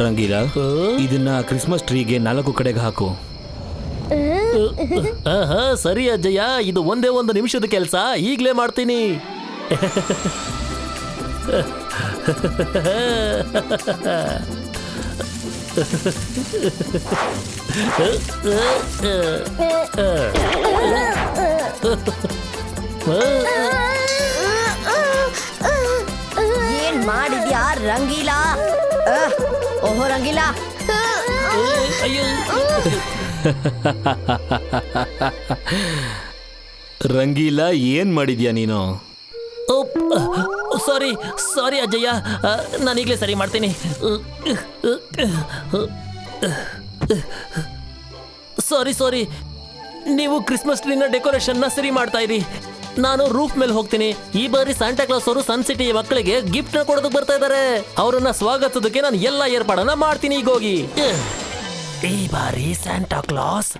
ರಂಗೀಲಾ, ಇದನ್ನ ಕ್ರಿಸ್ಮಸ್ ಟ್ರೀಗೆ 4 ಕಡೆಗೆ ಹಾಕು. ಸರಿ ಅಜ್ಜಯ್ಯ, ಇದು ಒಂದೇ 1 ನಿಮಿಷದ ಕೆಲಸ, ಈಗಲೇ ಮಾಡ್ತೀನಿ. ಏನ್ ಮಾಡಿದ್ಯಾ ರಂಗೀಲಾ? ಓಹೋ ರಂಗೀಲಾ, ರಂಗೀಲಾ ಏನ್ ಮಾಡಿದ್ಯಾ ನೀನು? ಸಾರಿ ಸಾರಿ ಅಜ್ಜಯ್ಯ, ನಾನೀಗಲೇ ಸರಿ ಮಾಡ್ತೀನಿ. ಸಾರಿ, ನೀವು ಕ್ರಿಸ್ಮಸ್ ಟ್ರೀನ ಡೆಕೋರೇಷನ್ನ ಸರಿ ಮಾಡ್ತಾ ಇರಿ, ನಾನು ರೂಫ್ ಮೇಲೆ ಹೋಗ್ತೀನಿ. ಈ ಬಾರಿ ಸಾಂಟಾ ಕ್ಲಾಸ್ ಅವರು ಸನ್ ಸಿಟಿ ಮಕ್ಕಳಿಗೆ ಗಿಫ್ಟ್ ನ ಕೊಡೋದಕ್ಕೆ ಬರ್ತಾ ಇದ್ದಾರೆ. ಅವರನ್ನ ಸ್ವಾಗತಿಸೋದಕ್ಕೆ ನಾನು ಎಲ್ಲ ಏರ್ಪಾಡನ್ನ ಮಾಡ್ತೀನಿ. ಈಗ ಹೋಗಿ. ಈ ಬಾರಿ ಸಾಂಟಾ ಕ್ಲಾಸ್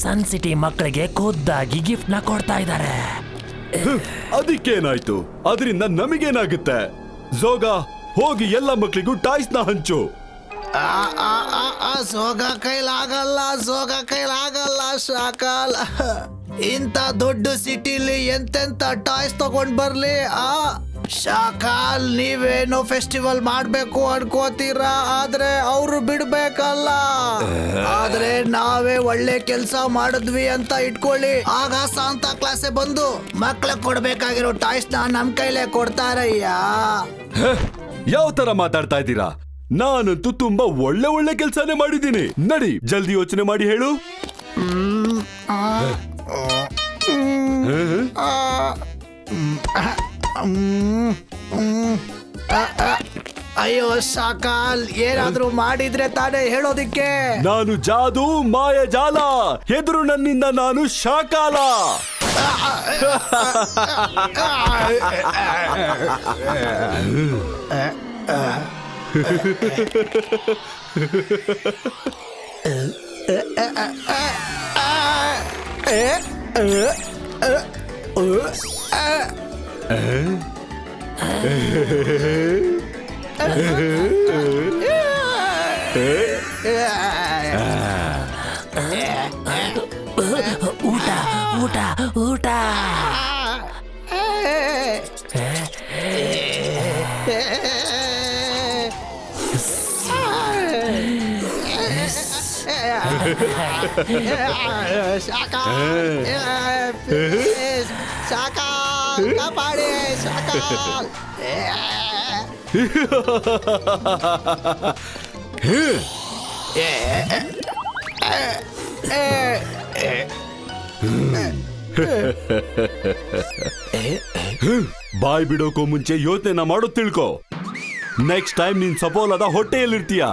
ಸನ್ ಸಿಟಿ ಮಕ್ಕಳಿಗೆ ಖುದ್ದಾಗಿ ಗಿಫ್ಟ್ ನ ಕೊಡ್ತಾ ಇದ್ದಾರೆ. ಅದಕ್ಕೇನಾಯ್ತು? ಅದರಿಂದ ನಮಗೇನಾಗುತ್ತೆ? ಜೋಗ, ಹೋಗಿ ಎಲ್ಲ ಮಕ್ಕಳಿಗೂ ಟಾಯ್ಸ್ ನ ಹಂಚು. ಸೋಗ ಕೈಲಾಗಲ್ಲ ಶಾಕಾಲ್. ಇಂಥ ದೊಡ್ಡ ಸಿಟಿಲಿ ಎಂತೆಂತ ಟಾಯ್ಸ್ ತಗೊಂಡ್ ಬರ್ಲಿ? ಶಾಕಾಲ್, ನೀವೇನೋ ಫೆಸ್ಟಿವಲ್ ಮಾಡ್ಬೇಕು ಅನ್ಕೋತೀರಾ, ಆದ್ರೆ ಅವರು ಬಿಡ್ಬೇಕಲ್ಲ. ಆದ್ರೆ ನಾವೇ ಒಳ್ಳೆ ಕೆಲ್ಸ ಮಾಡಿದ್ವಿ ಅಂತ ಇಟ್ಕೊಳ್ಳಿ, ಆಗ ಸಾಂತಾ ಕ್ಲಾಸೆ ಬಂದು ಮಕ್ಳಿಗೆ ಕೊಡ್ಬೇಕಾಗಿರೋ ಟಾಯ್ಸ್ ನ ನಮ್ ಕೈಲೇ ಕೊಡ್ತಾರಯ್ಯ. ಯಾವ ತರ ಮಾತಾಡ್ತಾ ಇದ್ದೀರಾ? ನಾನಂತೂ ತುಂಬಾ ಒಳ್ಳೆ ಕೆಲ್ಸಾನೇ ಮಾಡಿದ್ದೀನಿ. ನಡಿ, ಜಲ್ದಿ ಯೋಚನೆ ಮಾಡಿ ಹೇಳು. ಅಯ್ಯೋ ಶಾಕಾಲ್, ಏನಾದ್ರೂ ಮಾಡಿದ್ರೆ ತಾನೇ ಹೇಳೋದಿಕ್ಕೆ. ನಾನು ಜಾದು ಮಾಯ ಜಾಲ, ಎದುರು ನನ್ನಿಂದ ನಾನು ಶಾಕಾಲ. ಊಟ ಶಾಕಾಲ್, ಕಾಪಾಡಿ ಶಾಕಾಲ್. ಬಾಯ್ ಬಿಡೋಕೋ ಮುಂಚೆ ಯೋಚನೆ ಮಾಡೋ ತಿಳ್ಕೊ. ನೆಕ್ಸ್ಟ್ ಟೈಮ್ ನೀನ್ ಸಪೋಲದ ಹೊಟ್ಟೆಯಲ್ಲಿರ್ತೀಯ.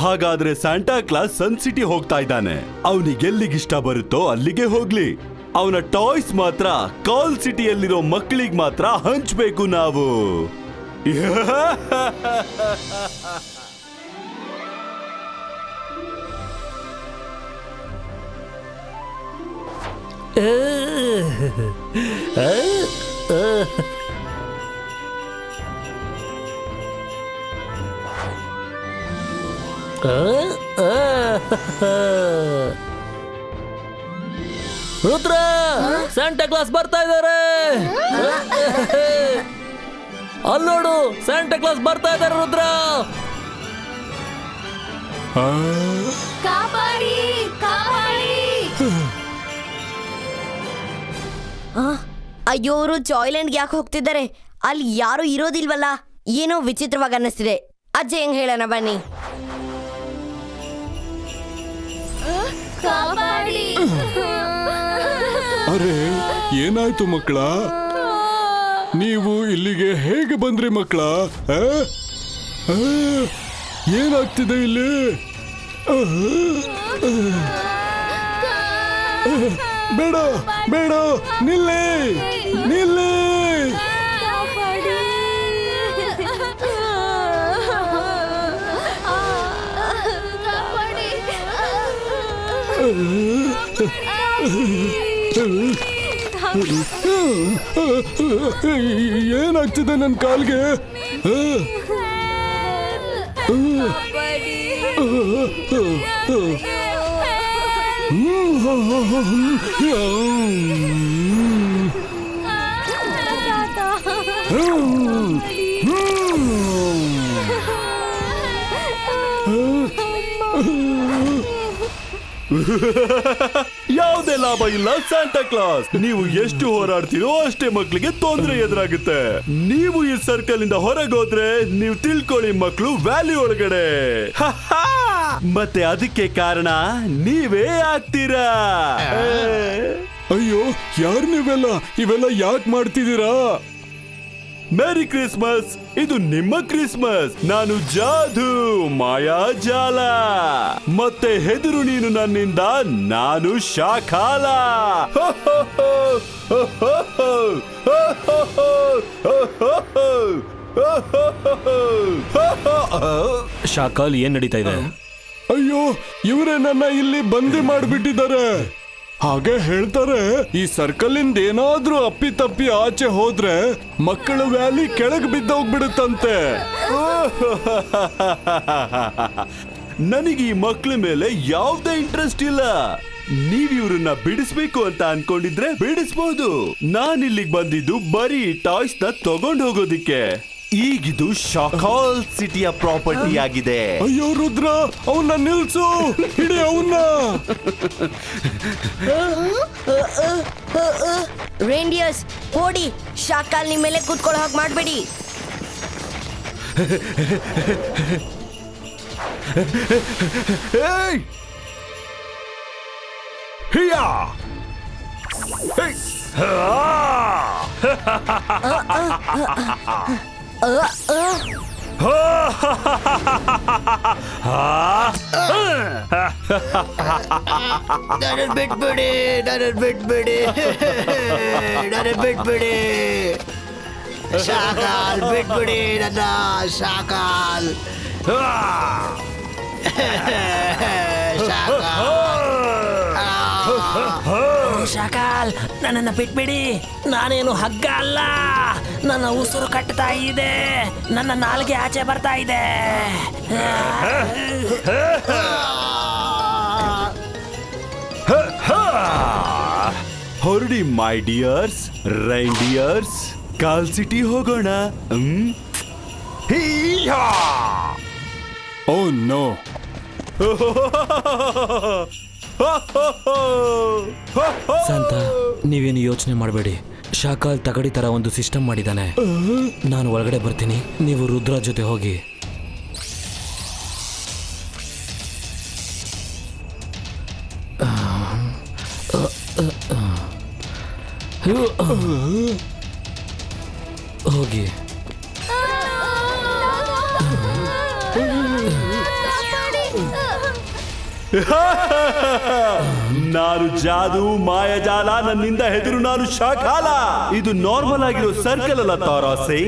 ಹಾಗಾದ್ರೆ ಸ್ಯಾಂಟಾ ಕ್ಲಾಸ್ ಸನ್ ಸಿಟಿ ಹೋಗ್ತಾ ಇದ್ದಾನೆ. ಅವನಿಗೆಲ್ಲಿಗಿಷ್ಟ ಬರುತ್ತೋ ಅಲ್ಲಿಗೆ ಹೋಗ್ಲಿ. ಅವನ ಟಾಯ್ಸ್ ಮಾತ್ರ ಕಾಲ್ ಸಿಟಿಯಲ್ಲಿರೋ ಮಕ್ಕಳಿಗೆ ಮಾತ್ರ ಹಂಚ್ಬೇಕು ನಾವು. ರುದ್ರ, ಸ್ಯಾಂಟಾ ಕ್ಲಾಸ್ ಬರ್ತಾ ಇದ್ದಾರೆ. ಅಲ್ಲೋಡು, ಸ್ಯಾಂಟಾ ಕ್ಲಾಸ್ ಬರ್ತಾ ಇದ್ದಾರೆ ರುದ್ರ. ಕಾಪಾಡಿ ಕಾಪಾಡಿ. ಅಯ್ಯೋ, ಅವರು ಜಾಯ್ಲೆಂಡ್ಗೆ ಯಾಕೆ ಹೋಗ್ತಿದ್ದಾರೆ? ಅಲ್ಲಿ ಯಾರು ಇರೋದಿಲ್ವಲ್ಲ? ಏನೋ ವಿಚಿತ್ರವಾಗಿ ಅನ್ನಿಸ್ತಿದೆ. ಅಜ್ಜೆ ಹೆಂಗ್ ಹೇಳೋಣ ಬನ್ನಿ. ಅರೆ ಏನಾಯ್ತು ಮಕ್ಕಳ? ನೀವು ಇಲ್ಲಿಗೆ ಹೇಗೆ ಬಂದ್ರಿ ಮಕ್ಕಳ? ಏನಾಗ್ತಿದೆ ಇಲ್ಲಿ? ಬೇಡ ಬೇಡ, ನಿಲ್ಲಿ ನಿಲ್ಲಿ. ಏನಾಗ್ತಿದೆ ನನ್ನ ಕಾಲ್ಗೆ? ಯಾವುದೇ ಲಾಭ ಇಲ್ಲ ಸ್ಯಾಂಟಾ ಕ್ಲಾಸ್. ನೀವು ಎಷ್ಟು ಹೋರಾಡ್ತೀರೋ ಅಷ್ಟೇ ಮಕ್ಕಳಿಗೆ ತೊಂದರೆ ಎದುರಾಗುತ್ತೆ. ನೀವು ಈ ಸರ್ಕಲ್ ಇಂದ ಹೊರಗೋದ್ರೆ ನೀವು ತಿಳ್ಕೊಳ್ಳಿ ಮಕ್ಕಳು ವ್ಯಾಲ್ಯೂ ಒಳಗಡೆ. ಮತ್ತೆ ಅದಕ್ಕೆ ಕಾರಣ ನೀವೇ ಆಗ್ತೀರಾ. ಅಯ್ಯೋ, ಯಾರು ನೀವೆಲ್ಲ? ಇವೆಲ್ಲ ಯಾಕೆ ಮಾಡ್ತಿದ್ದೀರಾ? Merry Christmas. ಇದು ನಿಮ್ಮ ಕ್ರಿಸ್ಮಸ್. ನಾನು ಜಾದು, ಮಾಯಾಜಾಲ. ಮತ್ತೆ ಹೆದರು ನೀನು ನನ್ನಿಂದ, ನಾನು ಶಾಕಾಲ. ಶಾಕಾಲ್ ಏನ್ ನಡೀತಾ ಇದೆ? ಅಯ್ಯೋ, ಇವರೇ ನನ್ನ ಇಲ್ಲಿ ಬಂದಿ ಮಾಡಿಬಿಟ್ಟಿದ್ದಾರೆ. ಹಾಗೆ ಹೇಳ್ತಾರೆ, ಈ ಸರ್ಕಲ್ ಇಂದ ಏನಾದ್ರೂ ಅಪ್ಪಿತಪ್ಪಿ ಆಚೆ ಹೋದ್ರೆ ಮಕ್ಕಳ ವ್ಯಾಲಿ ಕೆಳಗೆ ಬಿದ್ದೋಗ್ಬಿಡುತ್ತಂತೆ. ನನಗೆ ಈ ಮಕ್ಕಳ ಮೇಲೆ ಯಾವುದೇ ಇಂಟ್ರೆಸ್ಟ್ ಇಲ್ಲ. ನೀವ್ ಇವ್ರನ್ನ ಬಿಡಿಸ್ಬೇಕು ಅಂತ ಅನ್ಕೊಂಡಿದ್ರೆ ಬಿಡಿಸ್ಬೋದು. ನಾನಿಲ್ಲಿಗೆ ಬಂದಿದ್ದು ಬರೀ ಟಾಯ್ಸ್ ನ ತಗೊಂಡ್ ಹೋಗೋದಿಕ್ಕೆ. ಈಗಿದು ಶಾಕಾಲ್ ಸಿಟಿಯ ಪ್ರಾಪರ್ಟಿ ಆಗಿದೆ. ಅಯ್ಯೋ ರುದ್ರ, ಅವನ್ನ ನಿಲ್ಸು, ಹಿಡಿ ಅವನ್ನ. ರೇಂಡಿಯರ್ಸ್ ಓಡಿ, ಶಾಕಾಲ್ ನಿಮ್ ಮೇಲೆ ಕೂತ್ಕೊಳ್ಳೋ ಹಾಗೆ ಮಾಡ್ಬೇಡಿ. Hey! Hiya! Hey! ನನ್ನ ಬಿಟ್ಬಿಡಿ, ನನ್ನ ಬಿಟ್ಬಿಡಿ, ನನ್ನ ಬಿಟ್ಬಿಡಿ. ಶಾಕಾಲ್ ಬಿಟ್ಬಿಡಿ ನನ್ನ, ಶಾಕಾಲ್. ಶಾಕಾಲ್, ನನ್ನನ್ನು ಬಿಟ್ಬಿಡಿ. ನಾನೇನು ಹಗ್ಗ ಅಲ್ಲ. ನನ್ನ ಉಸಿರು ಕಟ್ತಾ ಇದೆ, ನನ್ನ ನಾಲ್ಗೆ ಆಚೆ ಬರ್ತಾ ಇದೆ. ಹೊರಡಿ ಮೈ ಡಿಯರ್ಸ್, ರೈಂಡಿಯರ್ಸ್. ಕಾಲ್ ಸಿಟಿ ಹೋಗೋಣ. Oh no. ಸಂತ, ನೀವೇನು ಯೋಚನೆ ಮಾಡಬೇಡಿ. ಶಾಕಾಲ್ ತಗಡಿ ತರ ಒಂದು ಸಿಸ್ಟಮ್ ಮಾಡಿದಾನೆ. ನಾನು ಒಳಗಡೆ ಬರ್ತೀನಿ, ನೀವು ರುದ್ರ ಜೊತೆ ಹೋಗಿ. ಹೋಗಿ. ನಾನು ಜಾದು, ಮಾಯಾಜಾಲ. ನನ್ನಿಂದ ಹೆದರು ನಾನು ಶಾಕಾಲ. ಇದು ನಾರ್ಮಲ್ ಆಗಿರೋ ಸರ್ಕಲ್ ಅಲ್ಲ ತಾರಾಸೆ.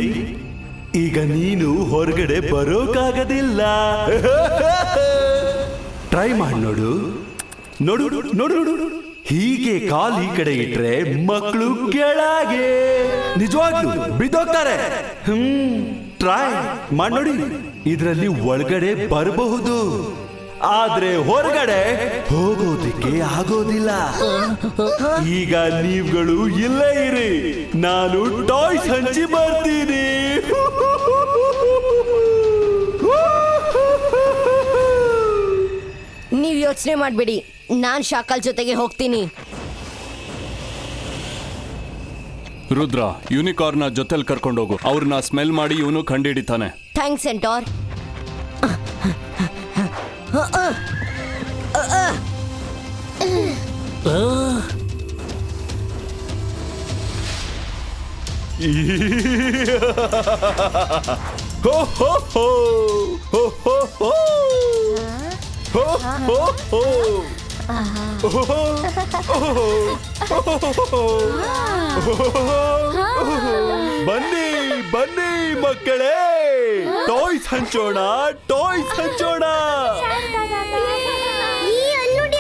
ಈಗ ನೀನು ಹೊರಗಡೆ ಬರೋಕಾಗದಿಲ್ಲ. ಟ್ರೈ ಮಾಡಿ ನೋಡು. ನೋಡು ನೋಡು ನೋಡು. ಹೀಗೆ ಕಾಲ್ ಈ ಕಡೆ ಇಟ್ರೆ ಮಕ್ಕಳು ಕೆಳಗೆ ನಿಜವಾಗ್ಲೂ ಬಿದ್ದೋಗ್ತಾರೆ. ಟ್ರೈ ಮಾಡಿ ನೋಡಿ. ಇದರಲ್ಲಿ ಒಳಗಡೆ ಬರಬಹುದು, ಆದ್ರೆ ಹೊರಗಡೆ ಹೋಗೋದಿಕ್ಕೆ ಆಗೋದಿಲ್ಲ. ಈಗ ನೀವುಗಳು ಇಲ್ಲೇ ಇರಿ, ನಾನು ಟಾಯ್ಸ್ ಹಂಚಿ ಬರ್ತೀನಿ. ನೀವ್ ಯೋಚನೆ ಮಾಡ್ಬೇಡಿ, ನಾನ್ ಶಾಕಾಲ್ ಜೊತೆಗೆ ಹೋಗ್ತೀನಿ. ರುದ್ರ, ಯೂನಿಕಾರ್ನ ಜೊತೆಲಿ ಕರ್ಕೊಂಡೋಗು. ಅವ್ರನ್ನ ಸ್ಮೆಲ್ ಮಾಡಿ ಇವನು ಕಂಡಿಡಿತಾನೆ. ಥ್ಯಾಂಕ್ಸ್ ಸೆಂಟೋರ್. ಹೋ ಹೋ ಹೋ ಹೋ ಹೋ ಹೋ ಹೋ ಹೋ ಹೋ. ಬನ್ನಿ ಬನ್ನಿ ಮಕ್ಕಳೇ, ಟಾಯ್ಸ್ ಹಂಚೋಣ, ಟಾಯ್ಸ್ ಹಂಚೋಣ.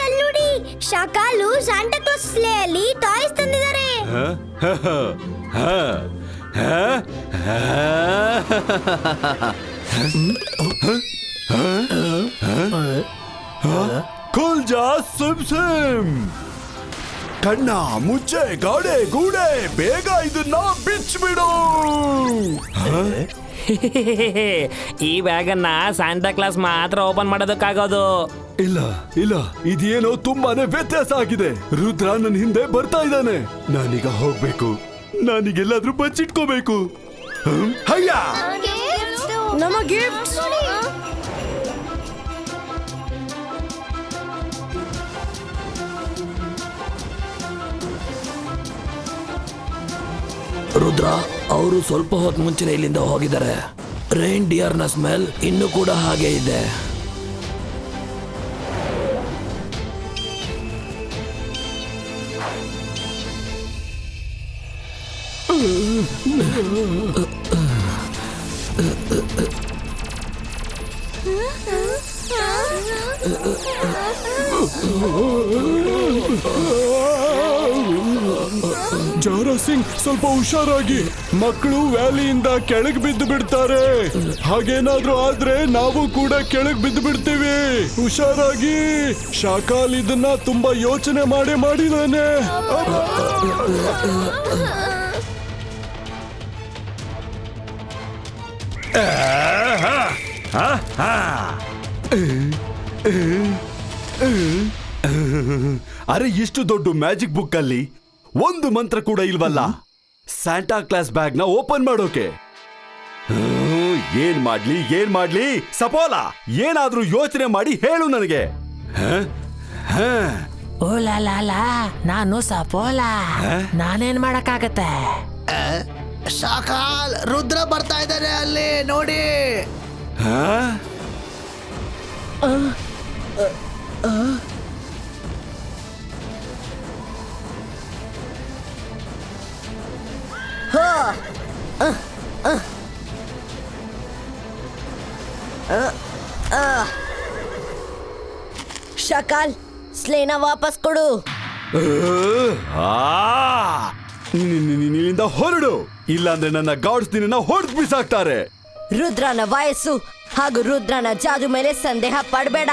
ಅಲ್ಲುಡಿ ಶಾಕಾಲು ಸಾಂಟಾ ಕ್ಲಾಸ್ ಸ್ಲೇಯಲ್ಲಿ ಟಾಯ್ಸ್ ತಂದಿದ್ದಾರೆ. ಕುಲ್ಜಾ ಸಿಮ್ ಸಿಮ್, ಕಣ್ಣ ಮುಚ್ಚೆ, ಗಾಡೆ ಗೂಡೆ, ಬೇಗ ಇದನ್ನ ಬಿಚ್ಚಿಬಿಡು. ಈ ಬ್ಯಾಗನ್ನ ಸಾಂಟಾ ಕ್ಲಾಸ್ ಮಾತ್ರ ಓಪನ್ ಮಾಡೋದಕ್ಕಾಗೋದು. ಇಲ್ಲ ಇಲ್ಲ, ಇದೇನೋ ತುಂಬಾನೇ ವ್ಯತ್ಯಾಸ ಆಗಿದೆ. ರುದ್ರ ನನ್ನ ಹಿಂದೆ ಬರ್ತಾ ಇದ್ದಾನೆ. ನಾನೀಗ ಹೋಗ್ಬೇಕು, ನಾನೀಗೆಲ್ಲಾದ್ರೂ ಬಚ್ಚಿಟ್ಕೋಬೇಕು. ಹಯ್ಯ, ನಮ್ಮ ಗಿಫ್ಟ್. ರುದ್ರ ಅವರು ಸ್ವಲ್ಪ ಹೊತ್ತು ಮುಂಚೆನೆ ಇಲ್ಲಿಂದ ಹೋಗಿದ್ದಾರೆ. ರೈನ್ ಡಿಯರ್ನ ಸ್ಮೆಲ್ ಇನ್ನೂ ಕೂಡ ಹಾಗೆ ಇದೆ. ಜಾರಾ ಸಿಂಗ್, ಸ್ವಲ್ಪ ಹುಷಾರಾಗಿ. ಮಕ್ಕಳು ವ್ಯಾಲಿಯಿಂದ ಕೆಳಗೆ ಬಿದ್ದು ಬಿಡ್ತಾರೆ. ಹಾಗೇನಾದ್ರೂ ಆದ್ರೆ ನಾವು ಕೂಡ ಕೆಳಗೆ ಬಿದ್ದು ಬಿಡ್ತೀವಿ. ಹುಷಾರಾಗಿ. ಶಾಕಾಲ್ ಇದನ್ನ ತುಂಬಾ ಯೋಚನೆ ಮಾಡಿದಾನೆ. ಅರೆ, ಇಷ್ಟು ದೊಡ್ಡ ಮ್ಯಾಜಿಕ್ ಬುಕ್ ಅಲ್ಲಿ ಒಂದು ಮಂತ್ರ ಕೂಡ ಇಲ್ವಲ್ಲ ಸ್ಯಾಂಟಾ ಕ್ಲಾಸ್ ಬ್ಯಾಗ್ ನ ಓಪನ್ ಮಾಡೋಕೆ. ಏನ್ ಮಾಡ್ಲಿ ಸಪೋಲ, ಏನಾದ್ರೂ ಯೋಚನೆ ಮಾಡಿ ಹೇಳು ನನಗೆ. ಓ ಲಾ ನಾನು ಸಪೋಲ, ನಾನೇನ್ ಮಾಡಕ್ಕಾಗತ್ತೆ? ಶಾಕಾಲ್, ರುದ್ರ ಬರ್ತಾ ಇದ್ದಾರೆ ಅಲ್ಲಿ ನೋಡಿ. ಶಾಕಾಲ್, ಸ್ಲೇನ ವಾಪಸ್ ಕೊಡು. ನಿನ್ನಿಂದ ಹೊರಡು, ಇಲ್ಲಾಂದ್ರೆ ನನ್ನ ಗಾಡ್ಸ್ ನಿನ್ನ ಹೊಡೆದು ಬಿಸಾಕ್ತಾರೆ. ರುದ್ರನ ವಯಸ್ಸು ಹಾಗೂ ರುದ್ರನ ಜಾದು ಮೇಲೆ ಸಂದೇಹ ಪಡಬೇಡ.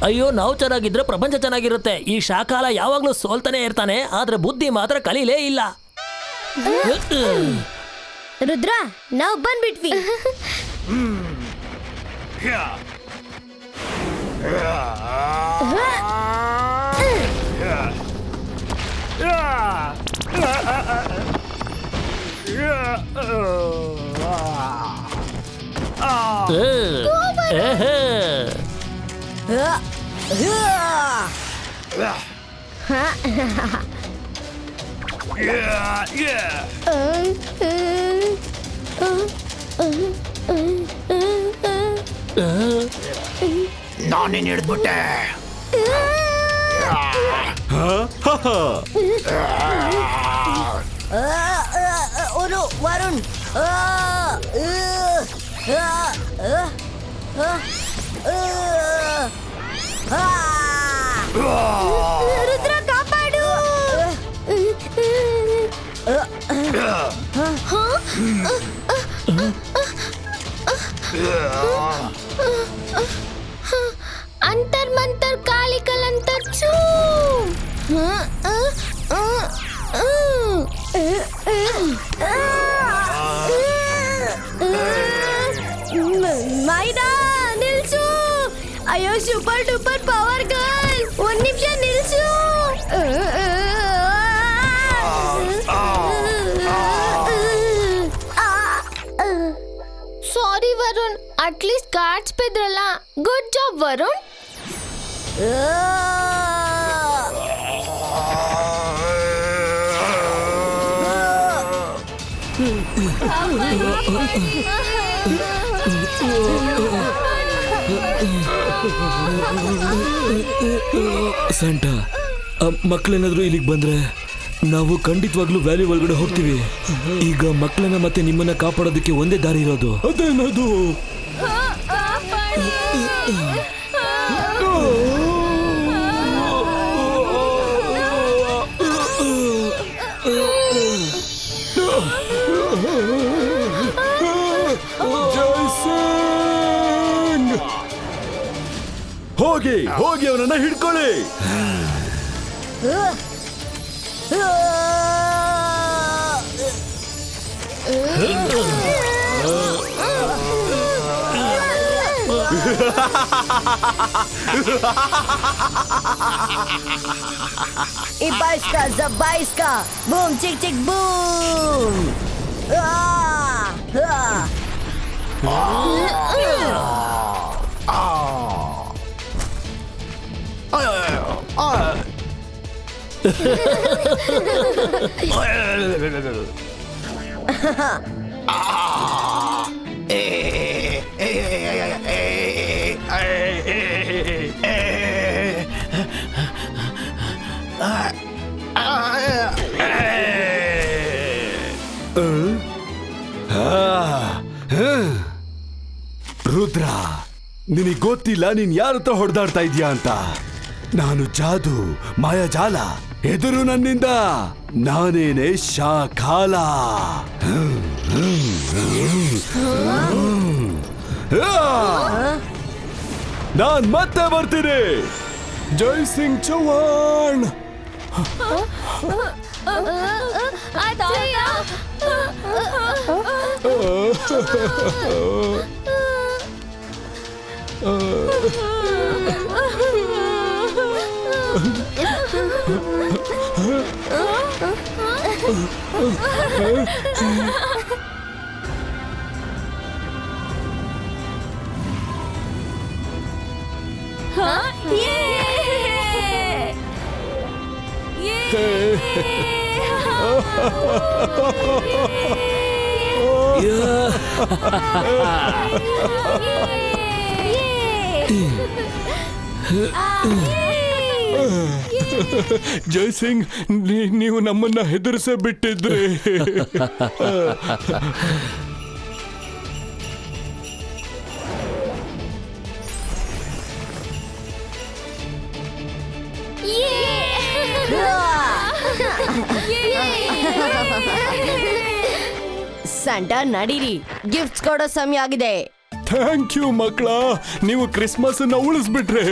ಅಯ್ಯೋ, ನಾವು ಚೆನ್ನಾಗಿದ್ರೆ ಪ್ರಪಂಚ ಚೆನ್ನಾಗಿರುತ್ತೆ. ಈ ಶಾಕಾಲ ಯಾವಾಗ್ಲೂ ಸೋಲ್ತಾನೆ ಇರ್ತಾನೆ, ಆದ್ರೆ ಬುದ್ಧಿ ಮಾತ್ರ ಕಲೀಲೇ ಇಲ್ಲ. ರುದ್ರ, ನಾವು ಬಂದ್ಬಿಟ್ವಿ. ನಾನೇನ್ ಹಿಡಿದ್ಬಿಟ್ಟೆ. ವರುಣ್, ರುದ್ರ ಕಾಪಾಡು. ಅಂತರ್ ಮಂತರ್ ಕಾಲಿಕಲ್ ಅಂತರ್ ಚೂ. ಮೈದಾ ನಿಲ್ಸು. ಅಯ್ಯೋ ಸೂಪರ್ ಡೂಪರ್ ಪವರ್ ಗರ್ಲ್, ಒಂದ್ ನಿಮಿಷ ನಿಲ್ಸು. ಸಾರಿ ವರುಣ್, ಅಟ್ಲೀಸ್ಟ್ ಕಾರ್ಡ್ಸ್ ಬಿದ್ರಲ್ಲ. Good job Varun. ಸ್ಯಾಂಟಾ, ಮಕ್ಕಳೇನಾದ್ರೂ ಇಲ್ಲಿಗೆ ಬಂದ್ರೆ ನಾವು ಖಂಡಿತವಾಗ್ಲೂ ವ್ಯಾಲಿ ಒಳಗಡೆ ಹೋಗ್ತೀವಿ. ಈಗ ಮಕ್ಕಳನ್ನ ಮತ್ತೆ ನಿಮ್ಮನ್ನ ಕಾಪಾಡೋದಕ್ಕೆ ಒಂದೇ ದಾರಿ ಇರೋದು. ಅದೇನದು? ಜೈಸಿಂಗ್, ಹೋಗಿ ಹೋಗಿ ಅವನನ್ನ ಹಿಡ್ಕೊಳ್ಳಿ. Ibaiska, zabaiska, boom, chick, chick, boom. Rudra, ನಿನಗೆ ಗೊತ್ತಿಲ್ಲ ನೀನ್ ಯಾರ ಹತ್ರ ಹೊಡೆದಾಡ್ತಾ ಇದೀಯಾ ಅಂತ. ನಾನು ಜಾದು, ಮಾಯಾಜಾಲ. ಎದುರು ನನ್ನಿಂದ ನಾನೇನೆ ಶಾಕಾಲ. ನಾನ್ ಮತ್ತೆ ಬರ್ತೀನಿ. ಜೈಸಿಂಗ್ ಚೌಹಾಣ್. ಜೈಸಿಂಗ್, ನೀವು ನಮ್ಮನ್ನ ಹೆದರಿಸೇ ಬಿಟ್ಟಿದ್ರಿ. ಸಂಟಾ, ನಡೀರಿ, ಗಿಫ್ಟ್ಸ್ ಕೊಡೋ ಸಮಯ ಆಗಿದೆ. ಥ್ಯಾಂಕ್ ಯು ಮಕ್ಕಳ, ನೀವು ಕ್ರಿಸ್ಮಸ್ ಅನ್ನ ಉಳಿಸ್ಬಿಟ್ರೆ.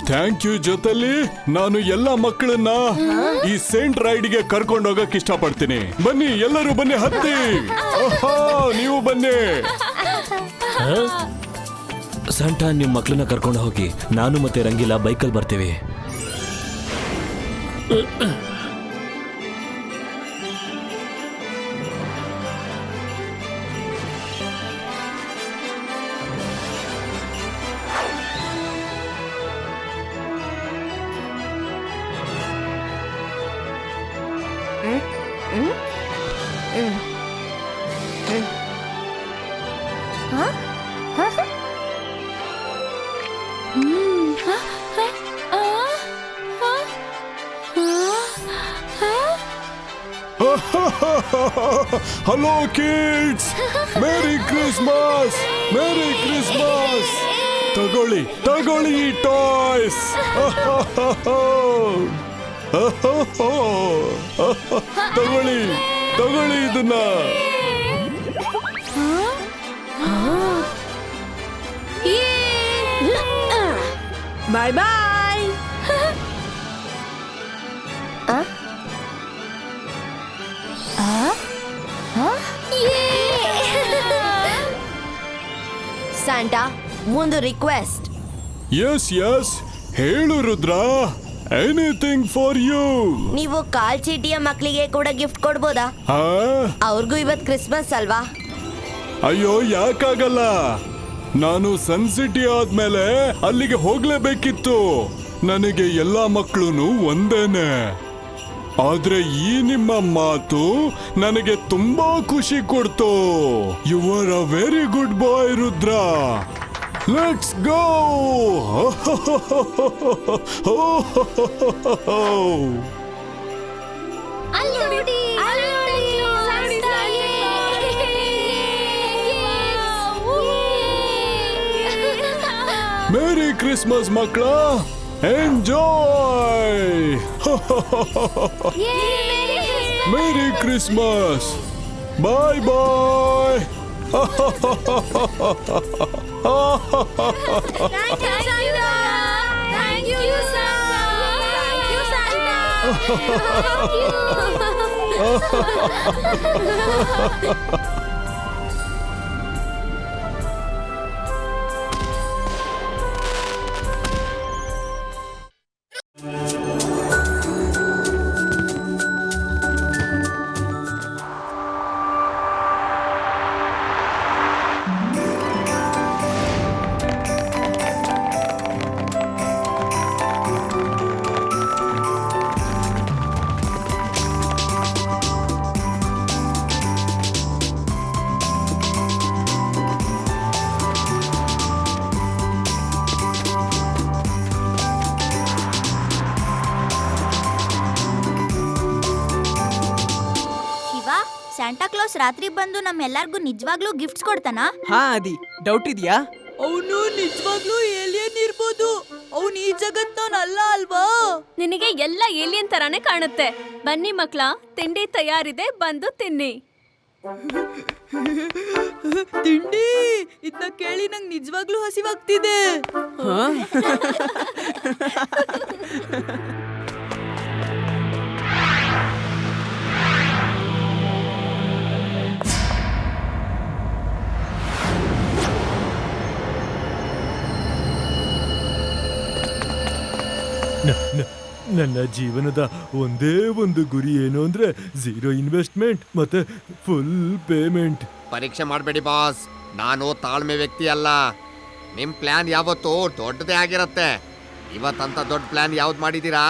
Thank you. ಜೊತೆಲಿ ನಾನು ಎಲ್ಲ ಮಕ್ಕಳನ್ನ ಈ ಸೇಂಟ್ ರೈಡ್ಗೆ ಕರ್ಕೊಂಡು ಹೋಗಕ್ ಇಷ್ಟಪಡ್ತೀನಿ. ಬನ್ನಿ, ಎಲ್ಲರೂ ಬನ್ನಿ, ಹತ್ತಿ. ನೀವು ಬನ್ನಿ. ಸ್ಯಾಂಟಾ, ನಿಮ್ಮ ಮಕ್ಕಳನ್ನ ಕರ್ಕೊಂಡು ಹೋಗಿ. ನಾನು ಮತ್ತೆ ರಂಗಿಲಾ ಬೈಕಲ್ಲಿ ಬರ್ತೀವಿ. Hello kids, merry Christmas, merry Christmas. ತಗೊಳ್ಳಿ ತಗೊಳ್ಳಿ ಟಾಯ್ಸ್. ತಗೊಳ್ಳಿ ತಗೊಳ್ಳಿ ಇದನ್ನ. ಬಾಯ್ ಬಾಯ್. ಸ್ಯಾಂಟಾ, ಒಂದು ರಿಕ್ವೆಸ್ಟ್. ಎಸ್ ಎಸ್, ಹೇಳು ರುದ್ರ. Anything for you. ನೀವು ಕಾಲ್ ಚೀಟಿಯ ಮಕ್ಕಳಿಗೆ ಕೂಡ ಗಿಫ್ಟ್ ಕೊಡ್ಬೋದಾ? ಅವ್ರಿಗೂ ಇವತ್ತು ಕ್ರಿಸ್ಮಸ್ ಅಲ್ವಾ? ಅಯ್ಯೋ, ಯಾಕಾಗಲ್ಲ. ನಾನು ಸನ್ ಸಿಟಿ ಆದ್ಮೇಲೆ ಅಲ್ಲಿಗೆ ಹೋಗ್ಲೇಬೇಕಿತ್ತು. ನನಗೆ ಎಲ್ಲಾ ಮಕ್ಕಳು ಒಂದೇನೆ. ಆದ್ರೆ ಈ ನಿಮ್ಮ ಮಾತು ನನಗೆ ತುಂಬಾ ಖುಷಿ ಕೊಡ್ತು. You are a very good boy Rudra. Let's go. Merry Christmas ಮಕ್ಕಳ. Enjoy. Merry Christmas. Bye bye. Santa Claus ರಾತ್ರಿ ಬಂದು ನಮ್ಮೆಲ್ಲರಿಗೂ ನಿಜವಾಗ್ಲೂ ಗಿಫ್ಟ್ಸ್ ಕೊಡ್ತಾನಾ? ಹಾ ಅದಿ, ಡೌಟ್ ಇದೆಯಾ? ಅವನು ನಿಜವಾಗ್ಲೂ ಏಲಿಯನ್ ಇರ್ಬೋದು. ಅವನು ಈ ಜಗತ್ನವನಲ್ಲ ಅಲ್ವಾ? ನಿನಗೆ ಎಲ್ಲ ಏಲಿಯನ್ ತರಾನೇ ಕಾಣುತ್ತೆ. ಬನ್ನಿ ಮಕ್ಳ, ತಿಂಡಿ ತಯಾರಿದೆ, ಬಂದು ತಿನ್ನಿ. ತಿಂಡಿ ಇದನ್ನ ಕೇಳಿ ನಂಗೆ ನಿಜವಾಗ್ಲೂ ಹಸಿವಾಗ್ತಿದೆ. ನನ್ನ ಜೀವನದ ಒಂದೇ ಒಂದು ಗುರಿ ಏನು ಅಂದ್ರೆ 0 ಇನ್ವೆಸ್ಟ್ಮೆಂಟ್ ಮತ್ತೆ ಫುಲ್ ಪೇಮೆಂಟ್. ಪರೀಕ್ಷೆ ಮಾಡಬೇಡಿ ಬಾಸ್, ನಾನು ತಾಳ್ಮೆ ವ್ಯಕ್ತಿ ಅಲ್ಲ. ನಿಮ್ ಪ್ಲಾನ್ ಯಾವತ್ತೂ ದೊಡ್ಡದೇ ಆಗಿರತ್ತೆ. ಇವತ್ತಂತ ದೊಡ್ಡ ಪ್ಲಾನ್ ಯಾವ್ದು ಮಾಡಿದೀರಾ?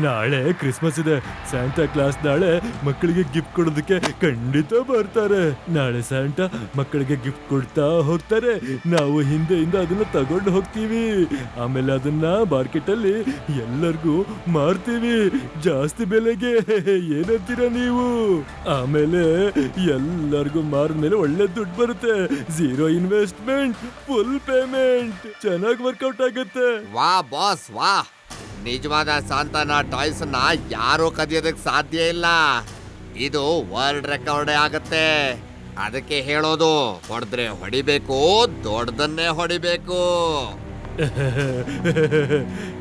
ನಾಳೆ ಕ್ರಿಸ್ಮಸ್ ಇದೆ. ಸ್ಯಾಂಟಾ ಕ್ಲಾಸ್ ನಾಳೆ ಮಕ್ಕಳಿಗೆ ಗಿಫ್ಟ್ ಕೊಡೋದಕ್ಕೆ ಖಂಡಿತ ಬರ್ತಾರೆ. ನಾಳೆ ಸ್ಯಾಂಟಾ ಮಕ್ಕಳಿಗೆ ಗಿಫ್ಟ್ ಕೊಡ್ತಾ ಹೋಗ್ತಾರೆ. ನಾವು ಹಿಂದೆಯಿಂದ ಅದನ್ನ ತಗೊಂಡು ಹೋಗ್ತೀವಿ. ಆಮೇಲೆ ಅದನ್ನ ಮಾರ್ಕೆಟ್ ಅಲ್ಲಿ ಎಲ್ಲರಿಗೂ ಮಾರ್ತೀವಿ ಜಾಸ್ತಿ ಬೆಲೆಗೆ. ಏನಂತೀರಾ ನೀವು? ಆಮೇಲೆ ಎಲ್ಲರಿಗೂ ಮಾರಿದ್ಮೇಲೆ ಒಳ್ಳೆ ದುಡ್ಡು ಬರುತ್ತೆ. 0 ಇನ್ವೆಸ್ಟ್ಮೆಂಟ್, ಫುಲ್ ಪೇಮೆಂಟ್. ಚೆನ್ನಾಗಿ ವರ್ಕೌಟ್ ಆಗುತ್ತೆ. ವಾ ಬಾಸ್ ವಾ, ನಿಜವಾದ ಸಾಂತಾನ ಟಾಯ್ಸ್ ನ ಯಾರೂ ಕದಿಯೋದಕ್ಕೆ ಸಾಧ್ಯ ಇಲ್ಲ. ಇದು ವರ್ಲ್ಡ್ ರೆಕಾರ್ಡೇ ಆಗತ್ತೆ. ಅದಕ್ಕೆ ಹೇಳೋದು, ಹೊಡೆದ್ರೆ ಹೊಡಿಬೇಕು, ದೊಡ್ಡದನ್ನೇ ಹೊಡಿಬೇಕು.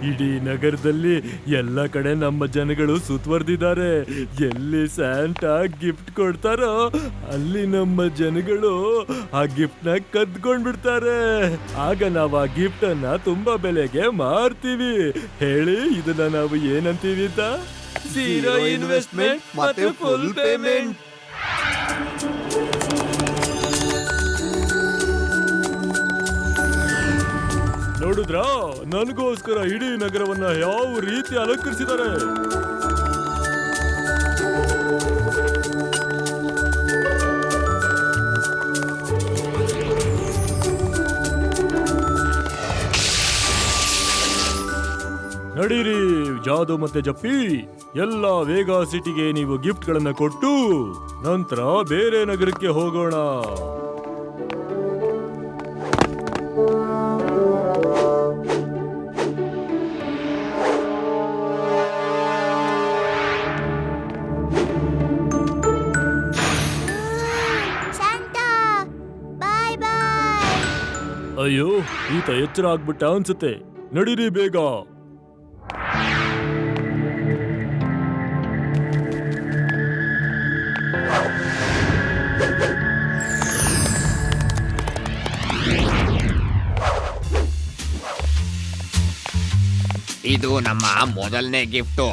ಇಡೀ ನಗರದಲ್ಲಿ ಎಲ್ಲ ಕಡೆ ನಮ್ಮ ಜನಗಳು ಸುತ್ತುವರೆದಿದ್ದಾರೆ. ಎಲ್ಲಿ ಸ್ಯಾಂಟಾ ಗಿಫ್ಟ್ ಕೊಡ್ತಾರೋ ಅಲ್ಲಿ ನಮ್ಮ ಜನಗಳು ಆ ಗಿಫ್ಟ್ ನ ಕದ್ಕೊಂಡ್ಬಿಡ್ತಾರೆ. ಆಗ ನಾವು ಆ ಗಿಫ್ಟ್ ಅನ್ನ ತುಂಬಾ ಬೆಲೆಗೆ ಮಾರ್ತೀವಿ. ಹೇಳಿ, ಇದನ್ನ ನಾವು ಏನಂತೀವಿ ಅಂತ? 0 ಇನ್ವೆಸ್ಟ್ಮೆಂಟ್ ಮತ್ತೆ ಫುಲ್ ಪೇಮೆಂಟ್. ನೋಡಿದ್ರಾ, ನನಗೋಸ್ಕರ ಇಡೀ ನಗರವನ್ನ ಯಾವ ರೀತಿ ಅಲಂಕರಿಸಿದ್ದಾರೆ. ನಡೀರಿ ಜಾದು ಮತ್ತೆ ಜಪ್ಪಿ, ಎಲ್ಲ ವೇಗಾ ಸಿಟಿಗೆ ನೀವು ಗಿಫ್ಟ್ ಗಳನ್ನ ಕೊಟ್ಟು ನಂತರ ಬೇರೆ ನಗರಕ್ಕೆ ಹೋಗೋಣ. ಅಯ್ಯೋ, ಈತ ಎಚ್ಚರ ಆಗ್ಬಿಟ್ಟ ಅನ್ಸುತ್ತೆ. ನಡೀರಿ ಬೇಗ. ಇದು ನಮ್ಮ ಮೊದಲನೇ ಗಿಫ್ಟು.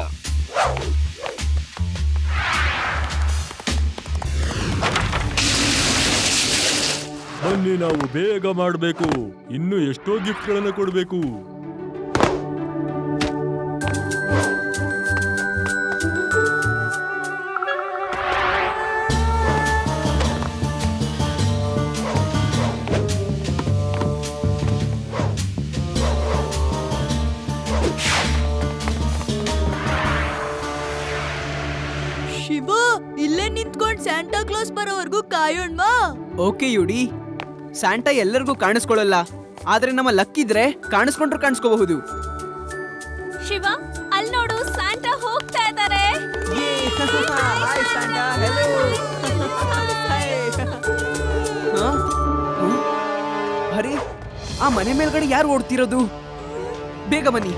ಬನ್ನಿ, ನಾವು ಬೇಗ ಮಾಡಬೇಕು. ಇನ್ನು ಎಷ್ಟೋ ಗಿಫ್ಟ್ಗಳನ್ನ ಕೊಡಬೇಕು. ಶಿವ, ಇಲ್ಲೇ ನಿಂತ್ಕೊಂಡ್ ಸ್ಯಾಂಟಾ ಕ್ಲಾಸ್ ಬರೋವರೆಗೂ ಕಾಯೋಣ್ಮ. ಓಕೆ ಯುಡಿ, ಸ್ಯಾಂಟಾ ಎಲ್ಲರಿಗೂ ಕಾಣಿಸ್ಕೊಳ್ಳಲ್ಲ, ಆದ್ರೆ ನಮ್ಮ ಲಕ್ಕಿದ್ರೆ ಕಾಣಿಸ್ಕೊಂಡ್ರು ಕಾಣಿಸ್ಕೋಬಹುದು. ಶಿವ, ಅಲ್ಲಿ ನೋಡು, ಸ್ಯಾಂಟಾ ಹೋಗ್ತಾ ಇದ್ದಾರೆ. ಅರೆ, ಆ ಮನೆ ಮೇಲ್ಗಡೆ ಯಾರು ಓಡ್ತಿರೋದು? ಬೇಗ ಬನ್ನಿ.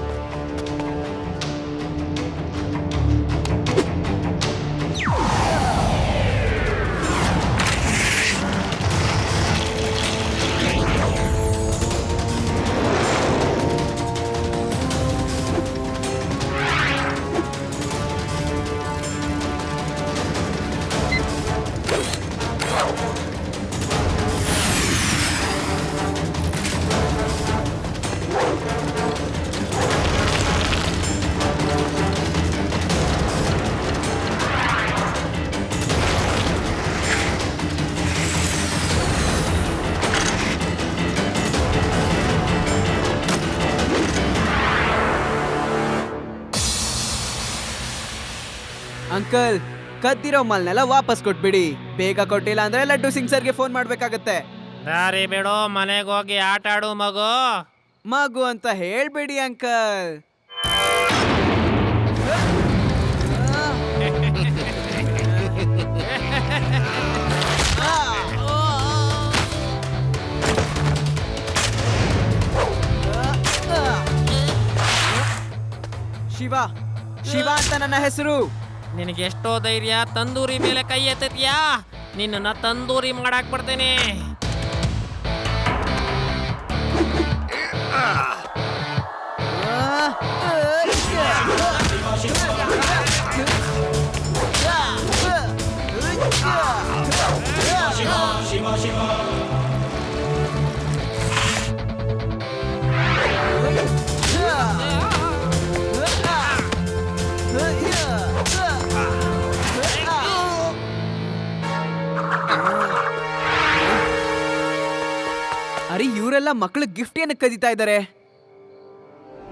ಅಂಕಲ್, ಕದ್ದಿರೋ ಮಾಲ್ನೆಲ್ಲ ವಾಪಸ್ ಕೊಟ್ಬಿಡಿ. ಬೇಗ ಕೊಟ್ಟಿಲ್ಲ ಅಂದ್ರೆ ಲಡ್ಡು ಸಿಂಗ್ ಸರ್ಗೆ ಫೋನ್ ಮಾಡ್ಬೇಕಾಗತ್ತೆ. ದಾರಿ ಬಿಡು, ಮನೆಗೆ ಹೋಗಿ ಆಟ ಆಡು ಮಗು. ಮಗು ಅಂತ ಹೇಳ್ಬೇಡಿ ಅಂಕಲ್. ಶಿವ, ಶಿವ ಅಂತ ನನ್ನ ಹೆಸರು. ನಿನಗೆ ಎಷ್ಟೋ ಧೈರ್ಯ, ತಂದೂರಿ ಮೇಲೆ ಕೈ ಎತ್ತಿದ್ಯಾ? ನಿನ್ನ ತಂದೂರಿ ಮಾಡಾಕ್ ಬರ್ತೇನೆ. ಅರೆ, ಇವರೆಲ್ಲ ಮಕ್ಕಳು ಗಿಫ್ಟ್ ಏನಕ್ಕೆ ಕದೀತಾ ಇದ್ದಾರೆ?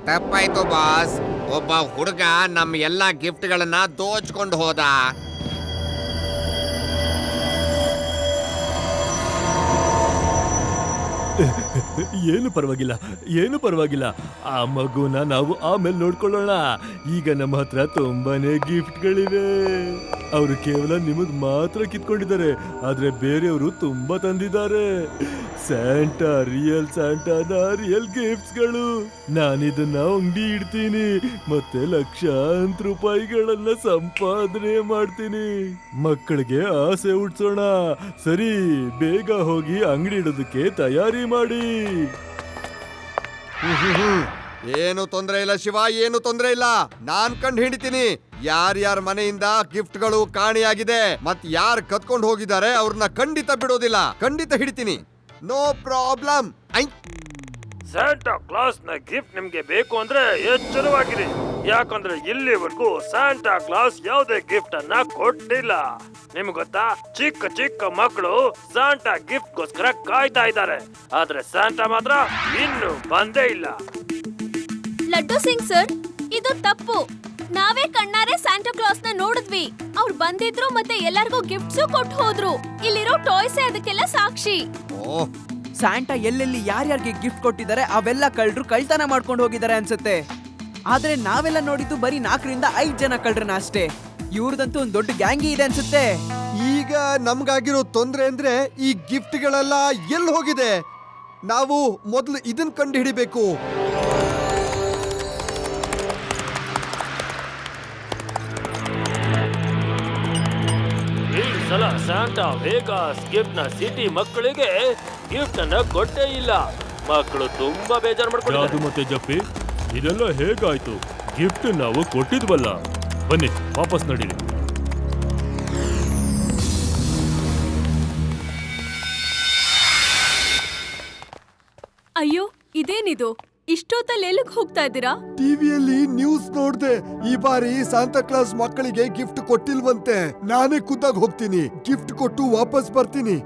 ತಪ್ಪಾಯ್ತು ಬಾಸ್. ಒಬ್ಬ ಹುಡುಗ ನಮ್ಮ ಎಲ್ಲಾ ಗಿಫ್ಟ್ಗಳನ್ನ ದೋಚ್ಕೊಂಡು ಹೋದ. ಏನು ಪರವಾಗಿಲ್ಲ, ಏನು ಪರವಾಗಿಲ್ಲ. ಆ ಮಗುನ ನಾವು ಆಮೇಲೆ ನೋಡ್ಕೊಳ್ಳೋಣ. ಈಗ ನಮ್ಮ ಹತ್ರ ತುಂಬಾನೇ ಗಿಫ್ಟ್ಗಳಿವೆ. ಅವರು ಕೇವಲ ನಿಮಗ್ ಮಾತ್ರ ಕಿತ್ಕೊಂಡಿದ್ದಾರೆ, ಆದ್ರೆ ಬೇರೆಯವರು ತುಂಬಾ ತಂದಿದ್ದಾರೆ. ಸ್ಯಾಂಟಾ, ರಿಯಲ್ ಸ್ಯಾಂಟಾದ ರಿಯಲ್ ಗಿಫ್ಟ್ಸ್ಗಳು. ನಾನಿದನ್ನ ಅಂಗಡಿ ಇಡ್ತೀನಿ ಮತ್ತೆ ಲಕ್ಷಾಂತರ ರೂಪಾಯಿಗಳನ್ನ ಸಂಪಾದನೆ ಮಾಡ್ತೀನಿ. ಮಕ್ಕಳಿಗೆ ಆಸೆ ಹುಟ್ಸೋಣ. ಸರಿ, ಬೇಗ ಹೋಗಿ ಅಂಗಡಿ ಇಡೋದಕ್ಕೆ ತಯಾರಿ ಮಾಡಿ. ಏನು ತೊಂದ್ರೆ ಇಲ್ಲ ಶಿವ, ಏನು ತೊಂದ್ರೆ ಇಲ್ಲ. ನಾನ್ ಕಂಡು ಹಿಡಿತೀನಿ ಯಾರ್ಯಾರ ಮನೆಯಿಂದ ಗಿಫ್ಟ್ಗಳು ಕಾಣೆಯಾಗಿದೆ ಮತ್ ಯಾರು ಕತ್ಕೊಂಡು ಹೋಗಿದ್ದಾರೆ ಅವ್ರನ್ನ ಖಂಡಿತ ಬಿಡೋದಿಲ್ಲ. ಖಂಡಿತ ಹಿಡಿತೀನಿ, ನೋ ಪ್ರಾಬ್ಲಮ್. ಸ್ಯಾಂಟಾ ಕ್ಲಾಸ್ ನ ಗಿಫ್ಟ್ ನಿಮ್ಗೆ ಬೇಕು ಅಂದ್ರೆ ಎಚ್ಚರವಾಗಿರಿ, ಯಾಕಂದ್ರೆ ಇಲ್ಲಿವರೆಗೂ ಸ್ಯಾಂಟಾ ಕ್ಲಾಸ್ ಯಾವುದೇ ಗಿಫ್ಟ್ ಅನ್ನ ಕೊಟ್ಟಿಲ್ಲ. ನಿಮ್ಗೆ ಗೊತ್ತಾ, ಚಿಕ್ಕ ಚಿಕ್ಕ ಮಕ್ಕಳು ಸ್ಯಾಂಟಾ ಗಿಫ್ಟ್ ಗೋಸ್ಕರ ಕಾಯ್ತಾ ಇದ್ದಾರೆ, ಆದ್ರೆ ಸ್ಯಾಂಟಾ ಮಾತ್ರ ಇನ್ನು ಬಂದೇ ಇಲ್ಲ. ಲಡ್ಡು ಸಿಂಗ್ ಸರ್, ಇದು ತಪ್ಪು. ನಾವೇ ಕಣ್ಣಾರೆ ಸ್ಯಾಂಟಾ ಕ್ಲಾಸ್ ನ ನೋಡಿದ್ವಿ. ಅವ್ರು ಬಂದಿದ್ರು ಮತ್ತೆ ಎಲ್ಲರಿಗೂ ಗಿಫ್ಟ್ಸು ಕೊಟ್ಟು ಹೋದ್ರು. ಇಲ್ಲಿರೋ ಟಾಯ್ಸ್ ಅದಕ್ಕೆಲ್ಲ ಸಾಕ್ಷಿ. ಸ್ಯಾಂಟಾ ಎಲ್ಲೆಲ್ಲಿ ಯಾರ್ಯಾರಿಗೆ ಗಿಫ್ಟ್ ಕೊಟ್ಟಿದ್ದಾರೆ ಅವೆಲ್ಲ ಕಳ್ಳರು ಕಳ್ತನ ಮಾಡ್ಕೊಂಡು ಹೋಗಿದ್ದಾರೆ ಅನ್ಸುತ್ತೆ. ಆದ್ರೆ ನಾವೆಲ್ಲ ನೋಡಿದ್ದು ಬರೀ 4 ರಿಂದ 5 ಜನ ಕಳ್ಳರನ್ನ ಅಷ್ಟೇ. ಇವ್ರದಂತೂ ಒಂದು ದೊಡ್ಡ ಗ್ಯಾಂಗಿ ಇದೆ ಅನ್ಸುತ್ತೆ. ಈಗ ನಮ್ಗಾಗಿರೋ ತೊಂದ್ರೆ ಅಂದ್ರೆ ಈ ಗಿಫ್ಟ್ಗಳೆಲ್ಲ ಎಲ್ಲಿ ಹೋಗಿದೆ? ನಾವು ಮೊದಲು ಇದನ್ನ ಕಂಡು ಹಿಡಿಬೇಕು. ಈ ಸಲ ಸ್ಯಾಂಟಾ ವೇಗಾಸ್ ಗಿಫ್ಟ್ ನ ಸಿಟಿ ಮಕ್ಕಳಿಗೆ ಗಿಫ್ಟ್ ಅನ್ನ ಕೊಟ್ಟೇ ಇಲ್ಲ. ಮಕ್ಕಳು ತುಂಬಾ ಬೇಜಾರು ಮಾಡ್ಕೊಂಡಿದ್ದಾರೆ. ಮತ್ತೆ ಜಪ್ಪಿ, ಇದೆಲ್ಲ ಹೇಗಾಯ್ತು? ಗಿಫ್ಟ್ ನಾವು ಕೊಟ್ಟಿದ್ವಲ್ಲ. ಬನ್ನಿ ವಾಪಸ್ ನಡೀರಿ. ಅಯ್ಯೋ ಇದೇನಿದು? ಇಷ್ಟೊತ್ತಲ್ಲಿ ಎಲ್ಲಿಗೆ ಹೋಗ್ತಾ ಇದ್ದೀರಾ? ಟಿವಿಯಲ್ಲಿ ನ್ಯೂಸ್ ನೋಡ್ದೆ, ಈ ಬಾರಿ ಸಾಂತಾ ಕ್ಲಾಸ್ ಮಕ್ಕಳಿಗೆ ಗಿಫ್ಟ್ ಕೊಟ್ಟಿಲ್ವಂತೆ. ನಾನೇ ಖುದ್ದಾಗಿ ಹೋಗ್ತೀನಿ, ಗಿಫ್ಟ್ ಕೊಟ್ಟು ವಾಪಸ್ ಬರ್ತೀನಿ.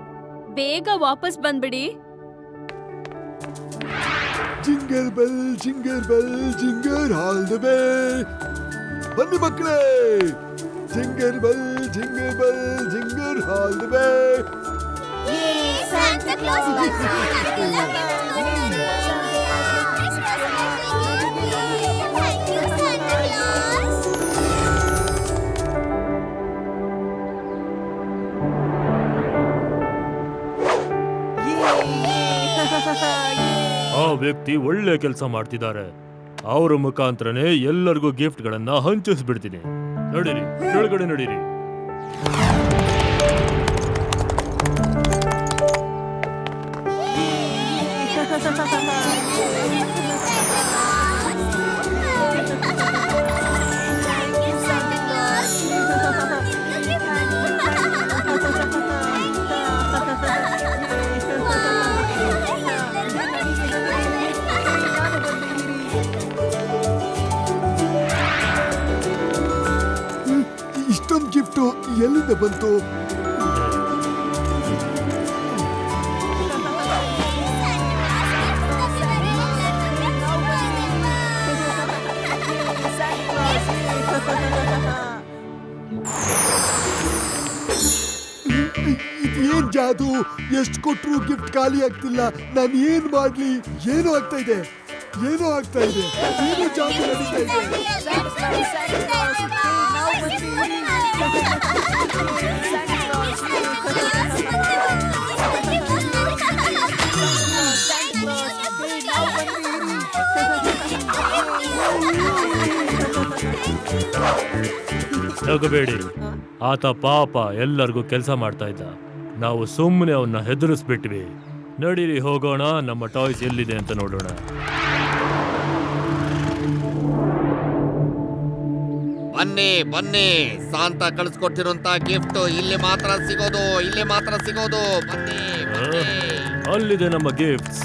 ಬೇಗ ವಾಪಸ್ ಬಂದ್ಬಿಡಿ. ಜಿಂಗರ್ ಬೆಲ್ ಜಿಂಗರ್ ಆಲ್ ದ ವೇ. ಬನ್ನಿ ಮಕ್ಕಳೇ, ಜಿಂಗರ್ ಬೆಲ್ ಜಿಂಗರ್ ಆಲ್ ದ ವೇ. ಆ ವ್ಯಕ್ತಿ ಒಳ್ಳೆ ಕೆಲಸ ಮಾಡ್ತಿದ್ದಾರೆ. ಅವರ ಮುಖಾಂತರನೇ ಎಲ್ಲರಿಗೂ ಗಿಫ್ಟ್ಗಳನ್ನ ಹಂಚಿಸ್ಬಿಡ್ತೀನಿ. ನಡೀರಿ, ಕೆಳಗಡೆ ನಡೀರಿ. ಇಷ್ಟೊಂದು ಗಿಫ್ಟ್ ಎಲ್ಲಿಂದ ಬಂತು? ಇದೇನ್ ಜಾದು? ಎಷ್ಟು ಕೊಟ್ರು ಗಿಫ್ಟ್ ಖಾಲಿ ಆಗ್ತಿಲ್ಲ. ನಾನು ಏನ್ ಮಾಡ್ಲಿ? ಏನೋ ಆಗ್ತಾ ಇದೆ, ಏನೋ ಜಾದು ನಡೀತಾ ಇದೆ. ನಗಬೇಡಿ, ಆತ ಪಾಪ ಎಲ್ಲರಿಗೂ ಕೆಲಸ ಮಾಡ್ತಾ ಇದ್ದ. ನಾವು ಸುಮ್ಮನೆ ಅವನ್ನ ಹೆದರಿಸ್ಬಿಟ್ವಿ. ನಡೀರಿ ಹೋಗೋಣ, ನಮ್ಮ ಟಾಯ್ಸ್ ಎಲ್ಲಿದೆ ಅಂತ ನೋಡೋಣ. ಬನ್ನಿ ಬನ್ನಿ, ಸಾಂತಾ ಕಳಿಸ್ಕೊಟ್ಟಿರುವಂತ ಗಿಫ್ಟ್ ಇಲ್ಲಿ ಮಾತ್ರ ಸಿಗೋದು. ಬನ್ನಿ ಬನ್ನಿ. ಅಲ್ಲಿದೆ ನಮ್ಮ ಗಿಫ್ಟ್ಸ್.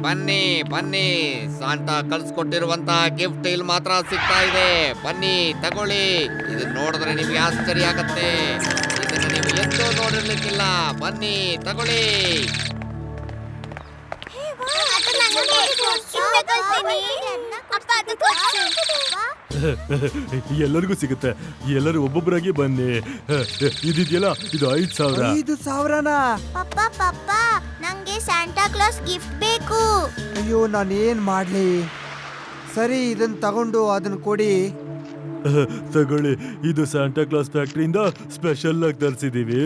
ಬನ್ನಿ ಬನ್ನಿ, ಸಾಂತಾ ಕಳ್ಸಿಕೊಟ್ಟಿರುವಂತ ಗಿಫ್ಟ್ ಇಲ್ಲಿ ಮಾತ್ರ ಸಿಗ್ತಾ ಇದೆ. ಬನ್ನಿ ತಗೊಳ್ಳಿ. ಇದನ್ನ ನೋಡಿದ್ರೆ ನಿಮ್ಗೆ ಆಶ್ಚರ್ಯ ಆಗತ್ತೆ. ಇದನ್ನ ನೀವು ಎಂದೂ ನೋಡಿರ್ಲಿಕ್ಕಿಲ್ಲ. ಬನ್ನಿ ತಗೊಳ್ಳಿ. ಎಲ್ಲರಿಗೂ ಸಿಗುತ್ತೆ. ಎಲ್ಲರೂ ಒಬ್ಬೊಬ್ಬರಾಗಿ ಬನ್ನಿ. ಇದಿದೆಯಲ್ಲ, ಇದು 5,000. 5,000ನಾ? ಪಪ್ಪ ನಂಗೆ ಸ್ಯಾಂಟಾ ಕ್ಲಾಸ್ ಗಿಫ್ಟ್ ಬೇಕು. ಅಯ್ಯೋ, ನಾನೇನ್ ಮಾಡ್ಲಿ? ಸರಿ, ಇದನ್ನ ತಗೊಂಡು ಅದನ್ನ ಕೊಡಿ. ತಗೊಳ್ಳಿ, ಇದು ಸ್ಯಾಂಟಾ ಕ್ಲಾಸ್ ಫ್ಯಾಕ್ಟರಿಯಿಂದ ಸ್ಪೆಷಲ್ ಆಗಿ ತರಿಸಿದೀವಿ.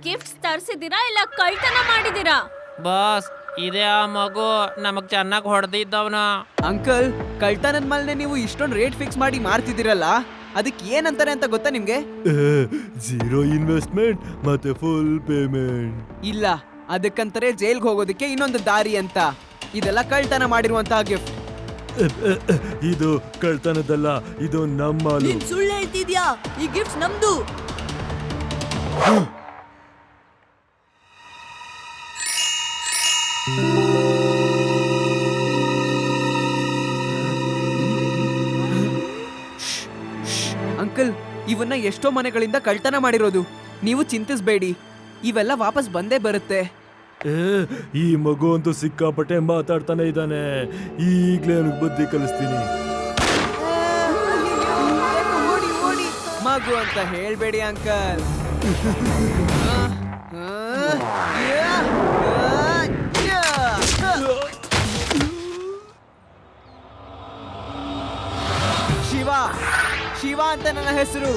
ಗಿಫ್ಟ್ಸ್ ತರಿಸಿದೀರಾ ಇಲ್ಲ ಕಳ್ತನ ಮಾಡಿದೀರಾ? ಬಾಸ್, ಇದೇ ಆ ಮಗು ನಮಗ್ ಚೆನ್ನಾಗಿ ಹೊಡೆದಿದ್ದವನ. ಅಂಕಲ್, ಕಳ್ತನದ ಮೇಲೆ ನೀವು ಇಷ್ಟೊಂದು ರೇಟ್ ಫಿಕ್ಸ್ ಮಾಡಿ ಮಾರ್ತಿದ್ದೀರಲ್ಲ, ಅದಕ್ಕೆ ಏನಂತಾರೆ ಅಂತ ಗೊತ್ತಾ ನಿಮ್ಗೆ? 0 ಇನ್ವೆಸ್ಟ್ಮೆಂಟ್ ಮತ್ತೆ ಫುಲ್ ಪೇಮೆಂಟ್. ಇಲ್ಲ, ಅದಕ್ಕಂತಾರೆ ಜೈಲ್ಗೆ ಹೋಗೋದಕ್ಕೆ ಇನ್ನೊಂದು ದಾರಿ ಅಂತ. ಇದೆಲ್ಲ ಕಳ್ತನ ಮಾಡಿರುವಂತಹ ಗಿಫ್ಟ್. ಇದು ಕಳ್ತನದಲ್ಲ, ಇದು ನಮ್ಮ ಮಾಲು. ನೀನ್ ಸುಳ್ಳು ಹೇಳ್ತಿದ್ಯಾ? ಈ ಗಿಫ್ಟ್ ನಮ್ದು. ಅಂಕಲ್, ಇವನ್ನ ಎಷ್ಟೋ ಮನೆಗಳಿಂದ ಕಳ್ತನ ಮಾಡಿರೋದು. ನೀವು ಚಿಂತಿಸಬೇಡಿ, ಇವೆಲ್ಲ ವಾಪಸ್ ಬಂದೇ ಬರುತ್ತೆ. ಈ ಮಗು ಅಂತೂ ಸಿಕ್ಕಾಪಟ್ಟೆ ಮಾತಾಡ್ತಾನೆ ಇದ್ದಾನೆ. ಈಗ್ಲೇ ಅವನಿಗೆ ಬುದ್ಧಿ ಕಲಿಸ್ತೀನಿ. ಮಗು ಅಂತ ಹೇಳ್ಬೇಡಿ ಅಂಕಲ್. ಶಿವ, ಶಿವ ಅಂತ ನನ್ನ ಹೆಸರು.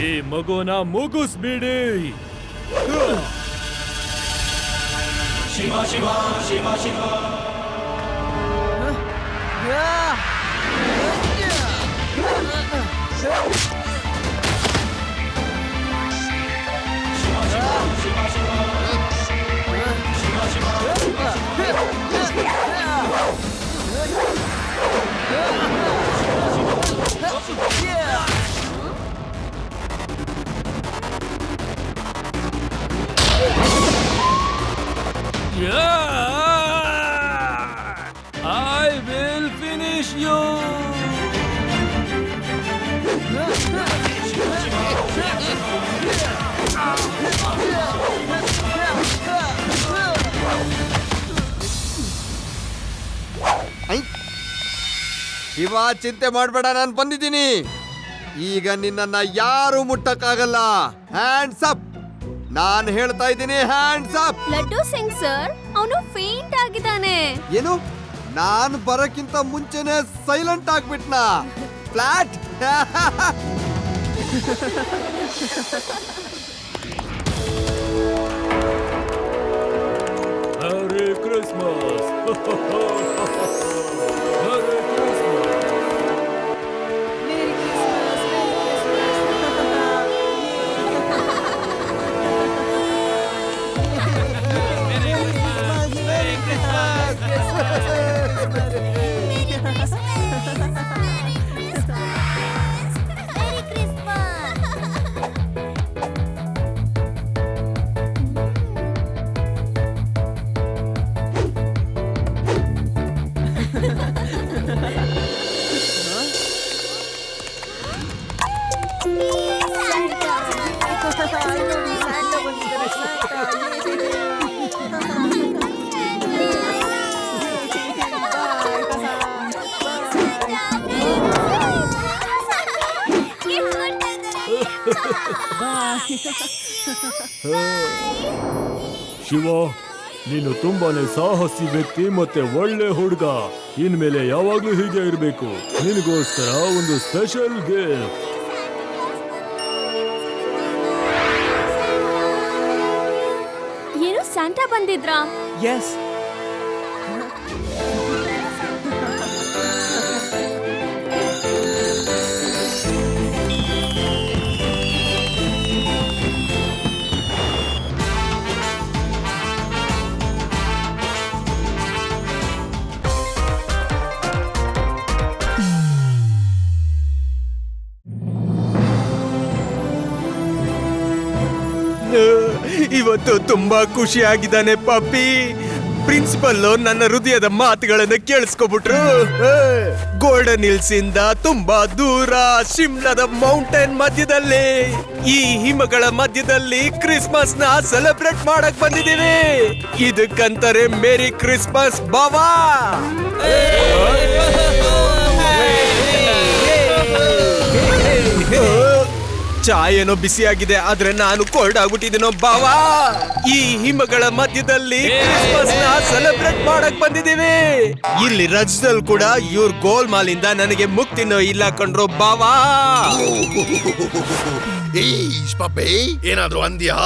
ಈ ಮಗುನ ಮುಗಿಸ್ಬಿಡಿ. I will finish you. Shiva, ಚಿಂತೆ ಮಾಡಬೇಡ, ನಾನು ಬಂದಿದ್ದೀನಿ. ಈಗ ನಿನ್ನನ್ನ ಯಾರು ಮುಟ್ಟಕ್ಕಾಗಲ್ಲ. Hands up. ನಾನು ಹೇಳ್ತಾ ಇದ್ದೀನಿ, hands up. Laddu Singh sir, ಅವನು ಫೇಂಟ್ ಆಗಿದ್ದಾನೆ. ಏನು? ನಾನು ಬರಕ್ಕಿಂತ ಮುಂಚೆನೆ ಸೈಲೆಂಟ್ ಆಗ್ಬಿಟ್ನಾ? Flat. Harry Christmas. Harry Christmas. Shiva, ನೀನು ತುಂಬಾನೇ ಸಾಹಸಿ ವ್ಯಕ್ತಿ ಮತ್ತೆ ಒಳ್ಳೆ ಹುಡುಗ. ಇನ್ಮೇಲೆ ಯಾವಾಗ್ಲೂ ಹೀಗೆ ಇರಬೇಕು. ನಿನಗೋಸ್ಕರ ಒಂದು ಸ್ಪೆಷಲ್ ಗಿಫ್ಟ್. ಏನು ಸ್ಯಾಂಟಾ ಬಂದಿದ್ರಾ? ಎಸ್. ಇವತ್ತು ತುಂಬಾ ಖುಷಿಯಾಗಿದ್ದಾನೆ ಪಪ್ಪಿ. ಪ್ರಿನ್ಸಿಪಲ್ ನನ್ನ ಹೃದಯದ ಮಾತುಗಳನ್ನು ಕೇಳಿಸ್ಕೊಬಿಟ್ರು. ಗೋಲ್ಡನ್ ಹಿಲ್ಸ್ ಇಂದ ತುಂಬಾ ದೂರ ಶಿಮ್ಲಾದ ಮೌಂಟೇನ್ ಮಧ್ಯದಲ್ಲಿ ಈ ಹಿಮಗಳ ಮಧ್ಯದಲ್ಲಿ ಕ್ರಿಸ್ಮಸ್ ನ ಸೆಲೆಬ್ರೇಟ್ ಮಾಡಕ್ ಬಂದಿದ್ದೀವಿ. ಇದಕ್ಕಂತಾರೆ ಮೇರಿ ಕ್ರಿಸ್ಮಸ್ ಬಾವಾ. ಚಾಯ್ ಏನೋ ಬಿಸಿಯಾಗಿದೆ, ಆದ್ರೆ ನಾನು ಕೋಲ್ಡ್ ಆಗ್ಬಿಟ್ಟಿದ್ದೀನೋ ಬಾವಾ. ಈ ಹಿಮಗಳ ಮಧ್ಯದಲ್ಲಿ ಕ್ರಿಸ್ಮಸ್ ನ ಸೆಲೆಬ್ರೇಟ್ ಮಾಡಕ್ ಬಂದಿದ್ದೀವಿ. ಇಲ್ಲಿ ರಜದಲ್ಲಿ ಕೂಡ ಇವ್ರ ಗೋಲ್ಮಾಲ್ ಇಂದ ನನಗೆ ಮುಕ್ತಿನೋ ಇಲ್ಲ ಕಣ್ರೋ ಬಾವಾ. ಏನಾದ್ರು ಅಂದ್ಯಾ?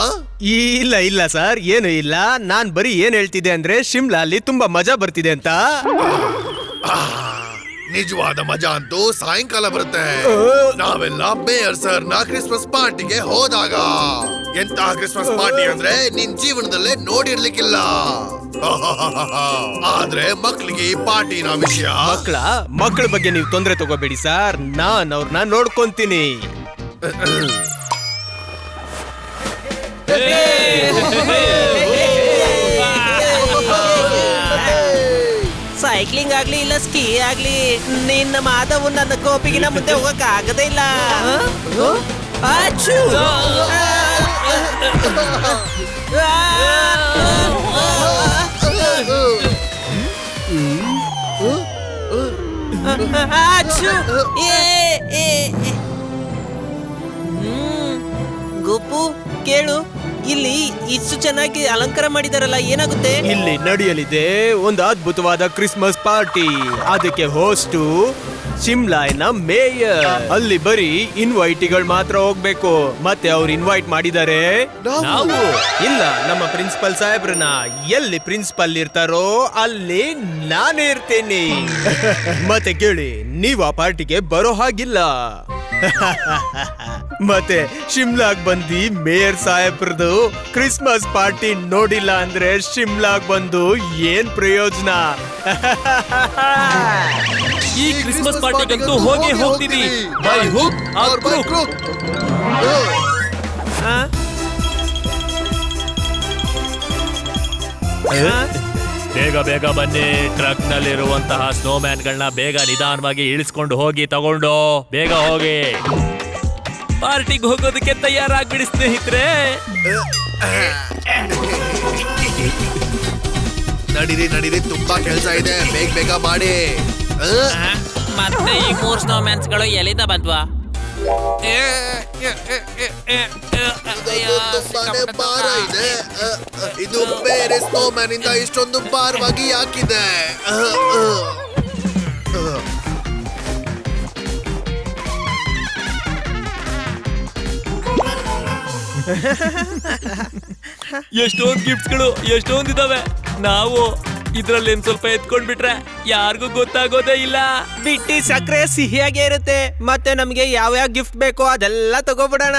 ಇಲ್ಲ ಇಲ್ಲ ಸರ್, ಏನು ಇಲ್ಲ. ನಾನ್ ಬರೀ ಏನ್ ಹೇಳ್ತಿದ್ದೆ ಅಂದ್ರೆ ಶಿಮ್ಲಾ ಅಲ್ಲಿ ತುಂಬಾ ಮಜಾ ಬರ್ತಿದೆ ಅಂತ. ನಿಜವಾದ ಮಜಾ ಅಂತೂ ಸಾಯಂಕಾಲ ಬರುತ್ತೆ. ನಾವೆಲ್ಲ ಮೇಯರ್ ಸರ್ ನ ಕ್ರಿಸ್ಮಸ್ ಪಾರ್ಟಿಗೆ ಹೋದಾಗ ಎಂತ ಕ್ರಿಸ್ಮಸ್ ಪಾರ್ಟಿ ಅಂದ್ರೆ ನಿನ್ ಜೀವನದಲ್ಲೇ ನೋಡಿರ್ಲಿಕ್ಕಿಲ್ಲ. ಆದ್ರೆ ಮಕ್ಳಿಗೆ ಈ ಪಾರ್ಟಿನ ವಿಷಯ. ಮಕ್ಕಳ ಬಗ್ಗೆ ನೀವು ತೊಂದರೆ ತಗೋಬೇಡಿ ಸರ್, ನಾನ್ ಅವ್ರನ್ನ ನೋಡ್ಕೊಂತೀನಿ. ಸೈಕ್ಲಿಂಗ್ ಆಗ್ಲಿ ಇಲ್ಲ ಸ್ಕೀ ಆಗ್ಲಿ ನಿನ್ನ ಮಾಧವು ನನ್ನ ಕೋಪಿಗಿನ ಮುಂದೆ ಹೋಗಕ್ ಆಗದೇ ಇಲ್ಲ. ಗುಪ್ಪು ಕೇಳು, ಇಲ್ಲಿ ಇಷ್ಟು ಚೆನ್ನಾಗಿ ಅಲಂಕಾರ ಮಾಡಿದಾರಲ್ಲ, ಏನಾಗುತ್ತೆ? ಇಲ್ಲಿ ನಡೆಯಲಿದೆ ಒಂದು ಅದ್ಭುತವಾದ ಕ್ರಿಸ್ಮಸ್ ಪಾರ್ಟಿ. ಅದಕ್ಕೆ ಹೋಸ್ಟು ಶಿಮ್ಲಾನ ಮೇಯರ್. ಅಲ್ಲಿ ಬರೀ ಇನ್ವೈಟಿಗಳು ಮಾತ್ರ ಹೋಗ್ಬೇಕು. ಮತ್ತೆ ಅವ್ರು ಇನ್ವೈಟ್ ಮಾಡಿದ್ದಾರೆ ನಾವು ಇಲ್ಲ, ನಮ್ಮ ಪ್ರಿನ್ಸಿಪಲ್ ಸಾಹೇಬ್ರನ್ನ. ಎಲ್ಲಿ ಪ್ರಿನ್ಸಿಪಲ್ ಇರ್ತಾರೋ ಅಲ್ಲಿ ನಾನೇ ಇರ್ತೇನೆ. ಮತ್ತೆ ಕೇಳಿ, ನೀವು ಆ ಪಾರ್ಟಿಗೆ ಬರೋ ಹಾಗಿಲ್ಲ. ಮತ್ತೆ ಶಿಮ್ಲಾಗ್ ಬಂದು ಮೇಯರ್ ಸಾಹೇಬ್ರದು ಕ್ರಿಸ್ಮಸ್ ಪಾರ್ಟಿ ನೋಡಿಲ್ಲ ಅಂದ್ರೆ ಶಿಮ್ಲಾಗ್ ಬಂದು ಏನ್ ಪ್ರಯೋಜನ? ಈ ಕ್ರಿಸ್ಮಸ್ ಪಾರ್ಟಿಗಂತೂ ಹೋಗಿ ಹೋಗ್ತೀವಿ. By hook R crook. ಬೇಗ ಬೇಗ ಬನ್ನಿ, ಟ್ರಕ್ ನಲ್ಲಿರುವಂತಹ ಸ್ನೋಮ್ಯಾನ್ ಗಳನ್ನ ಬೇಗ ನಿಧಾನವಾಗಿ ಇಳಿಸ್ಕೊಂಡು ಹೋಗಿ ತಗೊಂಡು ಬೇಗ ಹೋಗಿ. ಪಾರ್ಟಿಗೆ ಹೋಗೋದಕ್ಕೆ ತಯಾರಾಗ್ಬಿಡಿ ಸ್ನೇಹಿತರೆ. ನಡೀರಿ ನಡೀರಿ, ತುಂಬಾ ಕೆಲಸ ಇದೆ, ಬೇಗ ಬೇಗ ಮಾಡಿ. ಮತ್ತೆ ಈ 3 ಸ್ನೋಮ್ಯಾನ್ಸ್ ಗಳು ಎಲ್ಲಿಂದ ಬಂದ್ವಾ? ತುಂಬಾನೇ ಭಾರ ಇದೆ. ಇದು ಬೇರೆ ಸ್ನೋಮ್ಯಾನ್ ಇಂದ ಇಷ್ಟೊಂದು ಭಾರವಾಗಿ ಯಾಕಿದೆ? ಎಷ್ಟೊಂದು ಗಿಫ್ಟ್ಗಳು ಎಷ್ಟೊಂದಿದಾವೆ. ನಾವು ಇದ್ರಲ್ಲಿ ಸ್ವಲ್ಪ ಎತ್ಕೊಂಡ್ಬಿಟ್ರೆ ಯಾರಿಗೂ ಗೊತ್ತಾಗೋದೇ ಇಲ್ಲ. ಬಿಟ್ಟಿ ಸಕ್ಕರೆ ಸಿಹಿಯಾಗೇ ಇರುತ್ತೆ. ಮತ್ತೆ ನಮ್ಗೆ ಯಾವ ಗಿಫ್ಟ್ ಬೇಕೋ ಅದೆಲ್ಲ ತಗೋಬಿಡೋಣ.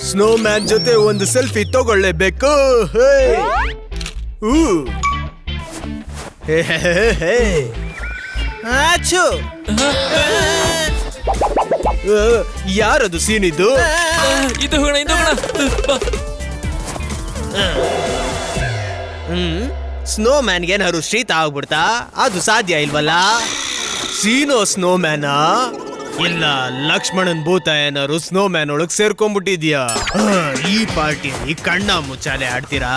ಸ್ನೋ ಮ್ಯಾನ್ ಜೊತೆ ಒಂದು ಸೆಲ್ಫಿ ತಗೊಳ್ಳೇಬೇಕು. ಯಾರದು ಸೀನಿದ್ದು? ಇದು ಸ್ನೋ ಮ್ಯಾನ್ಗೆ ಏನಾದ್ರು ಶೀತ ಆಗ್ಬಿಡ್ತಾ? ಅದು ಸಾಧ್ಯ ಇಲ್ವಲ್ಲ. ಸೀನೋ ಸ್ನೋ ಮ್ಯಾನ? ಇಲ್ಲ, ಲಕ್ಷ್ಮಣನ್ ಭೂತ ಏನಾದ್ರು ಸ್ನೋ ಮ್ಯಾನ್ ಒಳಗ್ ಸೇರ್ಕೊಂಡ್ಬಿಟ್ಟಿದ್ಯಾ? ಈ ಪಾರ್ಟಿಲಿ ಕಣ್ಣ ಮುಚ್ಚಾಲೆ ಆಡ್ತೀರಾ?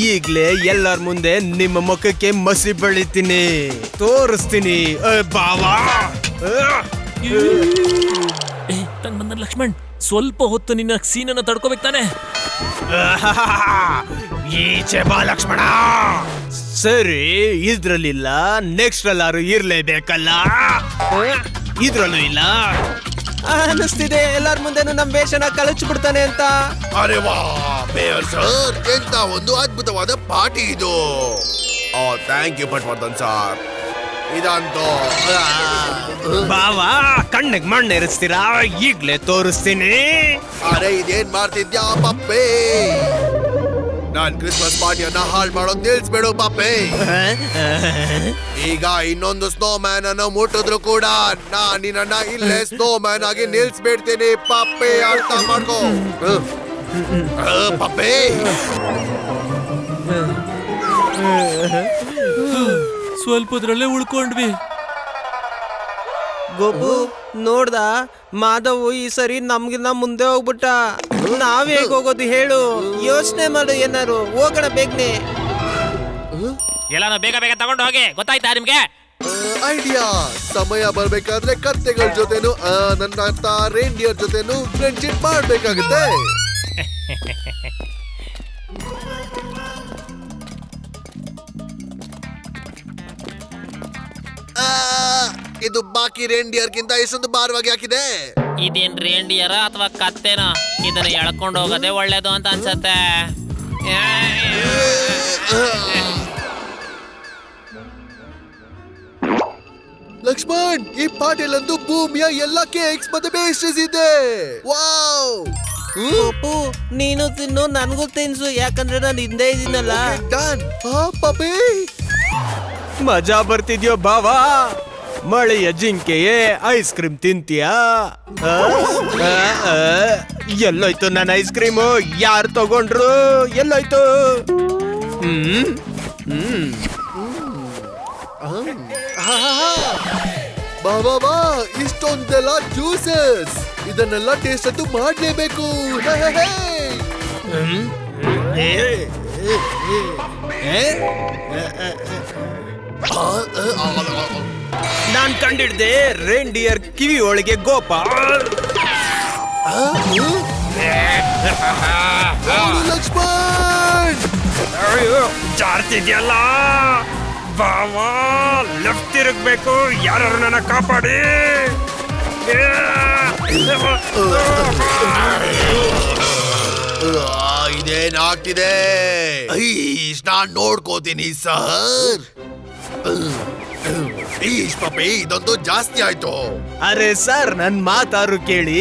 ಈಗ್ಲೇ ಎಲ್ಲರ ಮುಂದೆ ನಿಮ್ಮ ಮುಖಕ್ಕೆ ಮಸಿ ಬೆಳಿತೀನಿ, ತೋರಿಸ್ತೀನಿ. ಬಾವಾ ಬಂದ ಲಕ್ಷ್ಮಣ್, ಸ್ವಲ್ಪ ಹೊತ್ತು ನಿನ್ನ ಸೀನನ್ನ ತಡ್ಕೋಬೇಕು ತಾನೆ? ಈಚೆ ಬಾ ಲಕ್ಷ್ಮಣ. ಸರಿ, ಇದ್ರಲ್ಲಿಲ್ಲ, ನೆಕ್ಸ್ಟ್ ಅಲ್ಲಾರು ಇರ್ಲೇಬೇಕಲ್ಲ. ಇದ್ರಲ್ಲೂ ಇಲ್ಲ ಅನ್ನಿಸ್ತಿದೆ. ಎಲ್ಲಾರ ಮುಂದೆನೂ ನಮ್ ವೇಷನ ಕಳಚಿಬಿಡ್ತಾನೆ ಅಂತ. ಅರೆ ವಾ ಮೇಯರ್ ಸರ್, ಎಂತ ಒಂದು ಅದ್ಭುತವಾದ ಪಾರ್ಟಿ ಇದು. Thank you Patwardhan sir. ಇದಂತೂ ಬಾವಾ ಕಣ್ಣಿಗೆ ಮಣ್ಣು ಇರಿಸ್ತೀರಾ? ಈಗ್ಲೇ ತೋರಿಸ್ತೀನಿ. ಅರೆ ಇದೇನ್ ಮಾಡ್ತಿದ್ಯಾ ಪಪ್ಪೆ? ನಾನ್ ಕ್ರಿಸ್ಮಸ್ ಪಾರ್ಟಿಯನ್ನ ಹಾಳು ಮಾಡೋದ್ ನಿಲ್ಸ್ಬೇಡು ಪಾಪೆ. ಈಗ ಇನ್ನೊಂದು ಸ್ನೋ ಮ್ಯಾನ್ ಅನ್ನು ಮುಟ್ಟಿದ್ರು ಕೂಡ ನಾನ್ ನಿನ್ನ ಇಲ್ಲೇ ಸ್ನೋ ಮ್ಯಾನ್ ಆಗಿ ನಿಲ್ಸ್ಬಿಡ್ತೀನಿ ಪಾಪೆ. ಅರ್ಥ ಮಾಡ್ಕೋ ಪಾಪೆ. ಸ್ವಲ್ಪದ್ರಲ್ಲೇ ಉಳ್ಕೊಂಡ್ವಿ. ಗೋಪು ನೋಡ್ದ, ಮಾಧವ್ ಈ ಸರಿ ನಮ್ಗಿನ್ನ ಮುಂದೆ ಹೋಗ್ಬಿಟ್ಟ. ನಾವ್ ಹೇಗ್ ಹೋಗೋದು ಹೇಳು? ಯೋಚನೆ ಮಾಡು, ಏನಾರು ಹೋಗೋಣ ಬೇಗನೆ. ಎಲ್ಲಾನು ಬೇಗ ಬೇಗ ತಗೊಂಡು ಹೋಗಿ, ಗೊತ್ತಾಯ್ತಾ ನಿಮ್ಗೆ? ಐಡಿಯಾ. ಸಮಯ ಬರ್ಬೇಕಾದ್ರೆ ಕತ್ತೆಗಳ ಜೊತೆನು ನನ್ನ ರೇಂಡಿಯರ್ ಜೊತೆನು ಫ್ರೆಂಡ್ಶಿಪ್ ಮಾಡ್ಬೇಕಾಗುತ್ತೆ. ಇದು ಬಾಕಿ ರೇಂಡಿಯರ್ಗಿಂತ ಎಷ್ಟೊಂದು ಭಾರವಾಗಿ ಹಾಕಿದೆ. ಇದೇನ್ ರೇಂಡಿಯರ ಅಥವಾ ಕತ್ತೆನ? ಇದನ್ನ ಎಳ್ಕೊಂಡು ಹೋಗೋದೇ ಒಳ್ಳೇದು ಅಂತ ಅನ್ಸತ್ತೆ. ಲಕ್ಷ್ಮಣ್, ಈ ಪಾಟೀಲಂದು ಭೂಮಿಯ ಎಲ್ಲ ಕೇಕ್ಸ್ ಮತ್ತೆ ಪೇಸ್ಟ್ರೀಸ್ ಇದೆ. ವಾವ್! ಗೋಪು ನೀನು ತಿನ್ನು, ನನ್ಗೂ ತಿನ್ಸು, ಯಾಕಂದ್ರೆ ನಾನು ಹಿಂದೆ ಇದೀನಲ್ಲ. ಡನ್. ಪಾಪಿ ಮಜಾ ಬರ್ತಿದ್ಯೋ ಬಾವಾ? ಮಳೆಯ ಜಿಂಕೆಯೇ ಐಸ್ ಕ್ರೀಮ್ ತಿಂತೀಯಾ? ಎಲ್ಲೋಯ್ತು ನನ್ನ ಐಸ್ ಕ್ರೀಮು? ಯಾರು ತಗೊಂಡ್ರು? ಎಲ್ಲೋಯ್ತು? ಬಾ ಇಷ್ಟೊಂದೆಲ್ಲ ಜ್ಯೂಸಸ್, ಇದನ್ನೆಲ್ಲ ಟೇಸ್ಟ್ ಅಂತೂ ಮಾಡ್ಲೇಬೇಕು. ನಾನ್ ಕಂಡಿಡ್ದೆ ರೇಂಡಿಯರ್ ಕಿವಿ ಒಳಗೆ ಗೋಪಾಲ್. ಲಕ್ಷ್ಮಣ್ ಜಾರ್ತಿದ್ಯಲ್ಲ ಬಾವಾ, ಲೆಫ್ಟ್ ತಿರುಗ್ಬೇಕು. ಯಾರು ನನ್ನ ಕಾಪಾಡಿ. ಇದೇನಾಗ್ತಿದೆ? ನಾನ್ ನೋಡ್ಕೋತೀನಿ ಸರ್. ಪಾಪಿ ಇದೊಂದು ಜಾಸ್ತಿ ಆಯ್ತು. ಅರೆ ಸರ್, ನನ್ ಮಾತಾರು ಕೇಳಿ.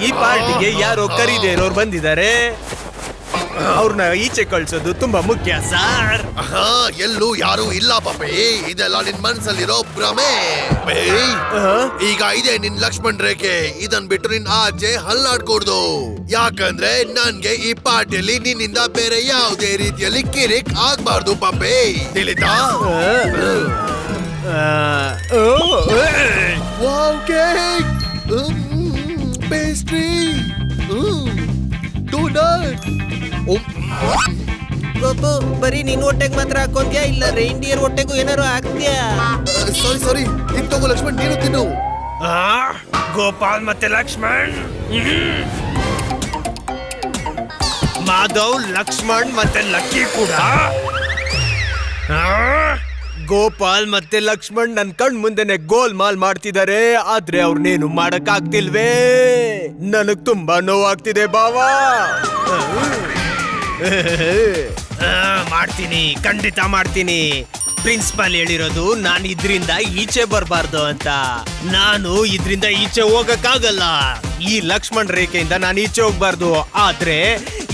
ಈ ಪಾರ್ಟಿಗೆ ಯಾರೋ ಕರೀದೇ ಇರೋರು ಬಂದಿದ್ದಾರೆ. ಅವ್ರನ್ನ ಈಚೆ ಕಳ್ಸೋದು ತುಂಬಾ ಮುಖ್ಯ ಸರ್. ಎಲ್ಲೂ ಯಾರು ಇಲ್ಲ ಪಾಪಿ, ಇದೆಲ್ಲ ನಿನ್ ಮನ್ಸಲ್ಲಿರೋ ಭ್ರಮೆ. ಈಗ ಇದೆ ನಿನ್ ಲಕ್ಷ್ಮಣ್ ರೇಖೆ. ಇದನ್ ಬಿಟ್ಟು ನಿನ್ ಆಚೆ ಹಲ್ಲಾಡ್ಕೊಡ್ದು. ಯಾಕಂದ್ರೆ ನನ್ಗೆ ಈ ಪಾರ್ಟಿಯಲ್ಲಿ ನಿನ್ನಿಂದ ಬೇರೆ ಯಾವುದೇ ರೀತಿಯಲ್ಲಿ ಕಿರಿಕ್ ಆಗ್ಬಾರ್ದು ಪಾಪಿ, ತಿಳಿತಾ? Wow, cake, pastry, doughnut. ಬರೀ ನಿನ್ ಹೊಟ್ಟೆಗೆ ಮಾತ್ರ ಹಾಕೊಂಡ್ಯಾ, ಇಲ್ಲ ರೇಂಡಿಯರ್ ಹೊಟ್ಟೆಗೂ ಏನಾರು ಹಾಕ್ತ್ಯಾ? ಸಾರಿ, ಇದು ತಗೋ ಲಕ್ಷ್ಮಣ್, ನೀನು ತಿನ್ನು. ಗೋಪಾಲ್ ಮತ್ತೆ ಲಕ್ಷ್ಮಣ್, ಮಾಧವ್, ಲಕ್ಷ್ಮಣ್ ಮತ್ತೆ ಲಕ್ಕಿ ಕೂಡ. ಗೋಪಾಲ್ ಮತ್ತೆ ಲಕ್ಷ್ಮಣ್ ನನ್ ಕಣ್ ಮುಂದೆನೆ ಗೋಲ್ ಮಾಲ್ ಮಾಡ್ತಿದ್ದಾರೆ. ಆದ್ರೆ ಅವ್ರನ್ನೇನು ಮಾಡಕ್ ಆಗ್ತಿಲ್ವೇ? ನನಗ್ ತುಂಬಾ ನೋವಾಗ್ತಿದೆ ಬಾವಾ. ಮಾಡ್ತೀನಿ, ಖಂಡಿತ ಮಾಡ್ತೀನಿ. ಪ್ರಿನ್ಸಿಪಾಲ್ ಹೇಳಿರೋದು ನಾನು ಇದ್ರಿಂದ ಈಚೆ ಬರಬಾರ್ದು ಅಂತ. ನಾನು ಇದ್ರಿಂದ ಈಚೆ ಹೋಗಕ್ಕಾಗಲ್ಲ. ಈ ಲಕ್ಷ್ಮಣ್ ರೇಖೆಯಿಂದ ನಾನು ಈಚೆ ಹೋಗ್ಬಾರ್ದು. ಆದ್ರೆ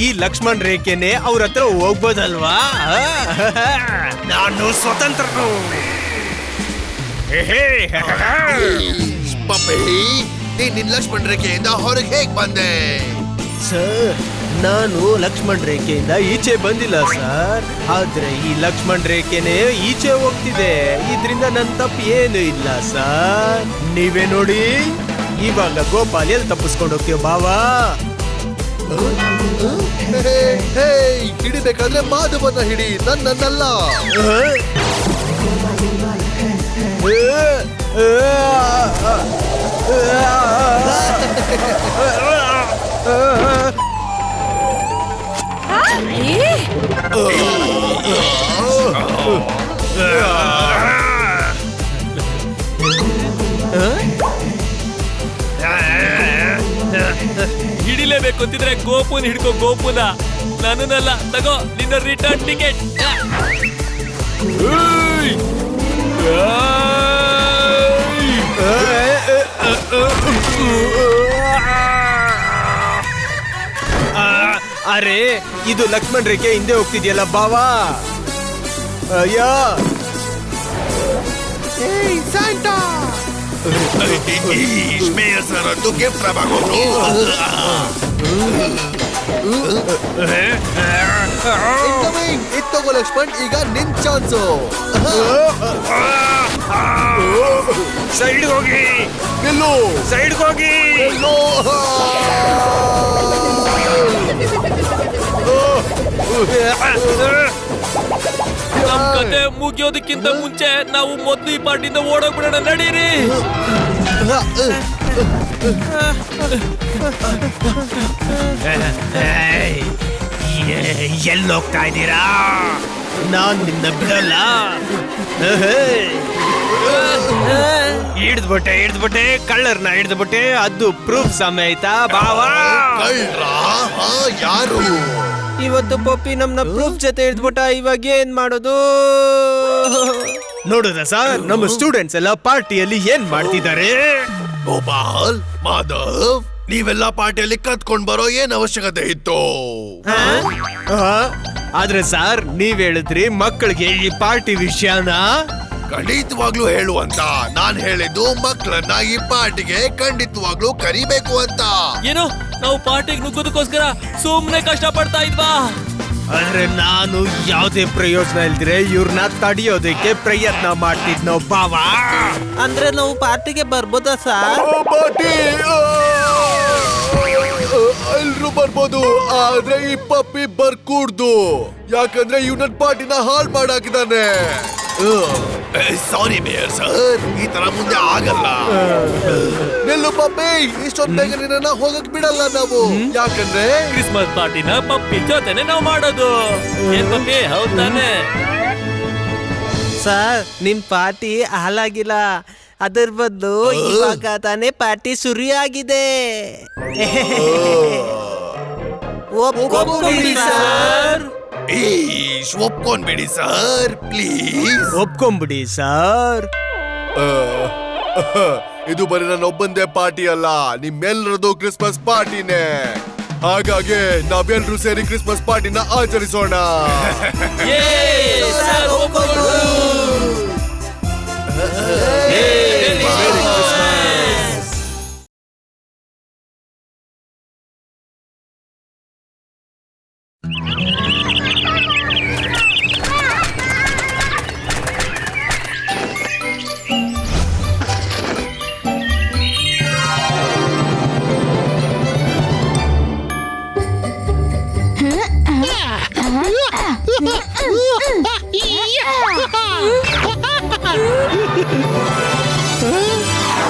ಈ ಲಕ್ಷ್ಮಣ್ ರೇಖೆನೆ ಅವ್ರ ಹತ್ರ ಹೋಗ್ಬೋದಲ್ವಾ? ನಾನು ಸ್ವತಂತ್ರನು. ನಿನ್ ಲಕ್ಷ್ಮಣ್ ರೇಖೆಯಿಂದ ಹೊರಗೆ ಹೇಗ್ ಬಂದೆ? ಸರ್, ನಾನು ಲಕ್ಷ್ಮಣ್ ರೇಖೆಯಿಂದ ಈಚೆ ಬಂದಿಲ್ಲ ಸರ್. ಆದ್ರೆ ಈ ಲಕ್ಷ್ಮಣ್ ರೇಖೆನೆ ಈಚೆ ಹೋಗ್ತಿದೆ. ಇದ್ರಿಂದ ನನ್ ತಪ್ಪು ಏನು ಇಲ್ಲ ಸರ್. ನೀವೇ ನೋಡಿ. ಇವಾಗ ಗೋಪಾಲ್ ಎಲ್ಲಿ ತಪ್ಪಿಸ್ಕೊಂಡು ಹೋಗ್ತೀವ ಬಾವಾ? ಹಿಡಿಬೇಕಾದ್ರೆ ಮಾಧವನ್ನ ಹಿಡಿ, ನನ್ನನ್ನಲ್ಲ. ಹಿಡಿಲೇಬೇಕು ಅಂತಿದ್ರೆ ಗೋಪುನ್ ಹಿಡ್ಕೋ, ಗೋಪುನ. ನನ್ನಲ್ಲ, ತಗೋ ನಿನ್ನ ರಿಟರ್ನ್ ಟಿಕೆಟ್. ಅರೆ ಇದು ಲಕ್ಷ್ಮಣ್ ರೇಖೆ ಹಿಂದೆ ಹೋಗ್ತಿದ್ಯಲ್ಲ ಬಾವಾ. ಅಯ್ಯೋ ಸ್ಯಾಂಟಾ ಮೇಯರ್ ಸರ್ ಅಂತೂ ಗಿಫ್ಟ್ ತಗೊಂಡು ಇತ್ತಗೋ ಲಕ್ಷ್ಮಣ್, ಈಗ ನಿನ್ ಚಾನ್ಸು. ಸೈಡ್ ಹೋಗಿ ನಿಲ್ಲು, ಸೈಡ್ ಹೋಗಿ ನಿಲ್ಲು. ನಮ್ ಕತೆ ಮುಗಿಯೋದಕ್ಕಿಂತ ಮುಂಚೆ ನಾವು ಮೊದ್ಲು ಈ ಪಾರ್ಟಿಯಿಂದ ಓಡೋಗ್ಬಿಡೋಣ, ನಡೀರಿ. ಎಲ್ಲಿ ಹೋಗ್ತಾ ಇದ್ದೀರಾ? ನಾನ್ ನಿನ್ನ ಬಿಡಲ್ಲ. ಹಿಡ್ದ್ಬಿಟ್ಟೆ ಕಳ್ಳರ್ನ ಹಿಡ್ದ್ಬಿಟ್ಟೆ. ಅದು ಪ್ರೂಫ್ ಸಮಯ ಆಯ್ತಾ ಬಾವಾ? ಯಾರು? ಇವತ್ತು ಪಪ್ಪಿ ನಮ್ನ ಪ್ರೂಫ್ ಜೊತೆ ಹಿಡ್ದ್ಬಿಟ್ಟ. ಇವಾಗ ಏನ್ ಮಾಡೋದು? ನೋಡುದ ಸರ್, ನಮ್ಮ ಸ್ಟೂಡೆಂಟ್ಸ್ ಎಲ್ಲ ಪಾರ್ಟಿಯಲ್ಲಿ ಏನ್ ಮಾಡ್ತಿದ್ದಾರೆ? ಗೋಪಾಲ್, ಮಾಧವ್, ನೀವೆಲ್ಲ ಪಾರ್ಟಿಯಲ್ಲಿ ಕತ್ಕೊಂಡ್ ಬರೋ ಏನ್ ಅವಶ್ಯಕತೆ ಇತ್ತು? ಆದ್ರೆ ಸರ್, ನೀವ್ ಹೇಳಿದ್ರಿ ಮಕ್ಕಳಿಗೆ ಈ ಪಾರ್ಟಿ ವಿಷಯನ ಖಂಡಿತವಾಗ್ಲೂ ಹೇಳು ಅಂತ. ನಾನ್ ಹೇಳಿದ್ದು ಮಕ್ಕಳನ್ನ ಈ ಪಾರ್ಟಿಗೆ ಖಂಡಿತವಾಗ್ಲೂ ಕರಿಬೇಕು ಅಂತ. ಏನು, ನಾವು ಪಾರ್ಟಿಗೆ ನುಗ್ಗೋದಕ್ಕೋಸ್ಕರ ಸುಮ್ನೆ ಕಷ್ಟ ಪಡ್ತಾ ಇದ್ವಾ? ಆದ್ರೆ ನಾನು ಯಾವ್ದೇ ಪ್ರಯೋಜನ ಇಲ್ದಿರೆ ಇವ್ರನ್ನ ತಡಿಯೋದಕ್ಕೆ ಪ್ರಯತ್ನ ಮಾಡ್ತಿದ್ನೋ ಬಾವಾ. ಅಂದ್ರೆ ನಾವು ಪಾರ್ಟಿಗೆ ಬರ್ಬೋದಾ ಸರ್? ಎಲ್ರು ಬರ್ಬೋದು, ಆದ್ರೆ ಈ ಪಪ್ಪಿ ಬರ್ಕೂಡ್ದು. ಯಾಕಂದ್ರೆ ಇವ್ ನನ್ ಪಾರ್ಟಿನ ಹಾಳ್ ಮಾಡಾಕಿದಾನೆ. ಸಾರಿ ಮೇಯರ್ ಸರ್, ಈ ತರ ಮುಂದೆ ಆಗಲ್ಲ. ನಿಲ್ಲು ಪಪ್ಪಿ, ಇಷ್ಟೊಂದು ಬೇಗ ನಿನ್ನ ಹೋಗಕ್ ಬಿಡಲ್ಲ ನಾವು. ಯಾಕಂದ್ರೆ ಕ್ರಿಸ್ಮಸ್ ಪಾರ್ಟಿನ ಪಪ್ಪಿ ಜೊತೆನೆ ನಾವು ಮಾಡೋದು. ಏನ್ ಪಪ್ಪಿ, ಹೌದ್ ತಾನೆ? ಸರ್, ನಿಮ್ ಪಾರ್ಟಿ ಹಾಳಾಗಿಲ್ಲ, ಅದರ ಬದಲು ಇವಾಗ ತಾನೇ ಪಾರ್ಟಿ ಶುರು ಆಗಿದೆ. ಒಪ್ಕೊಂಬಿಡಿ ಸರ್. ಒಪ್ಕೊಂಡ್ಬಿಡಿ ಸರ್, ಪ್ಲೀಸ್ ಒಪ್ಕೊಂಬಿಡಿ ಸರ್. ಇದು ಬರೀ ನನ್ನ ಒಬ್ಬಂದೇ ಪಾರ್ಟಿ ಅಲ್ಲ, ನಿಮ್ಮೆಲ್ಲರದು ಕ್ರಿಸ್ಮಸ್ ಪಾರ್ಟಿನೇ. ಹಾಗಾಗಿ ನಾವೆಲ್ಲರೂ ಸೇರಿ ಕ್ರಿಸ್ಮಸ್ ಪಾರ್ಟಿನ ಆಚರಿಸೋಣ.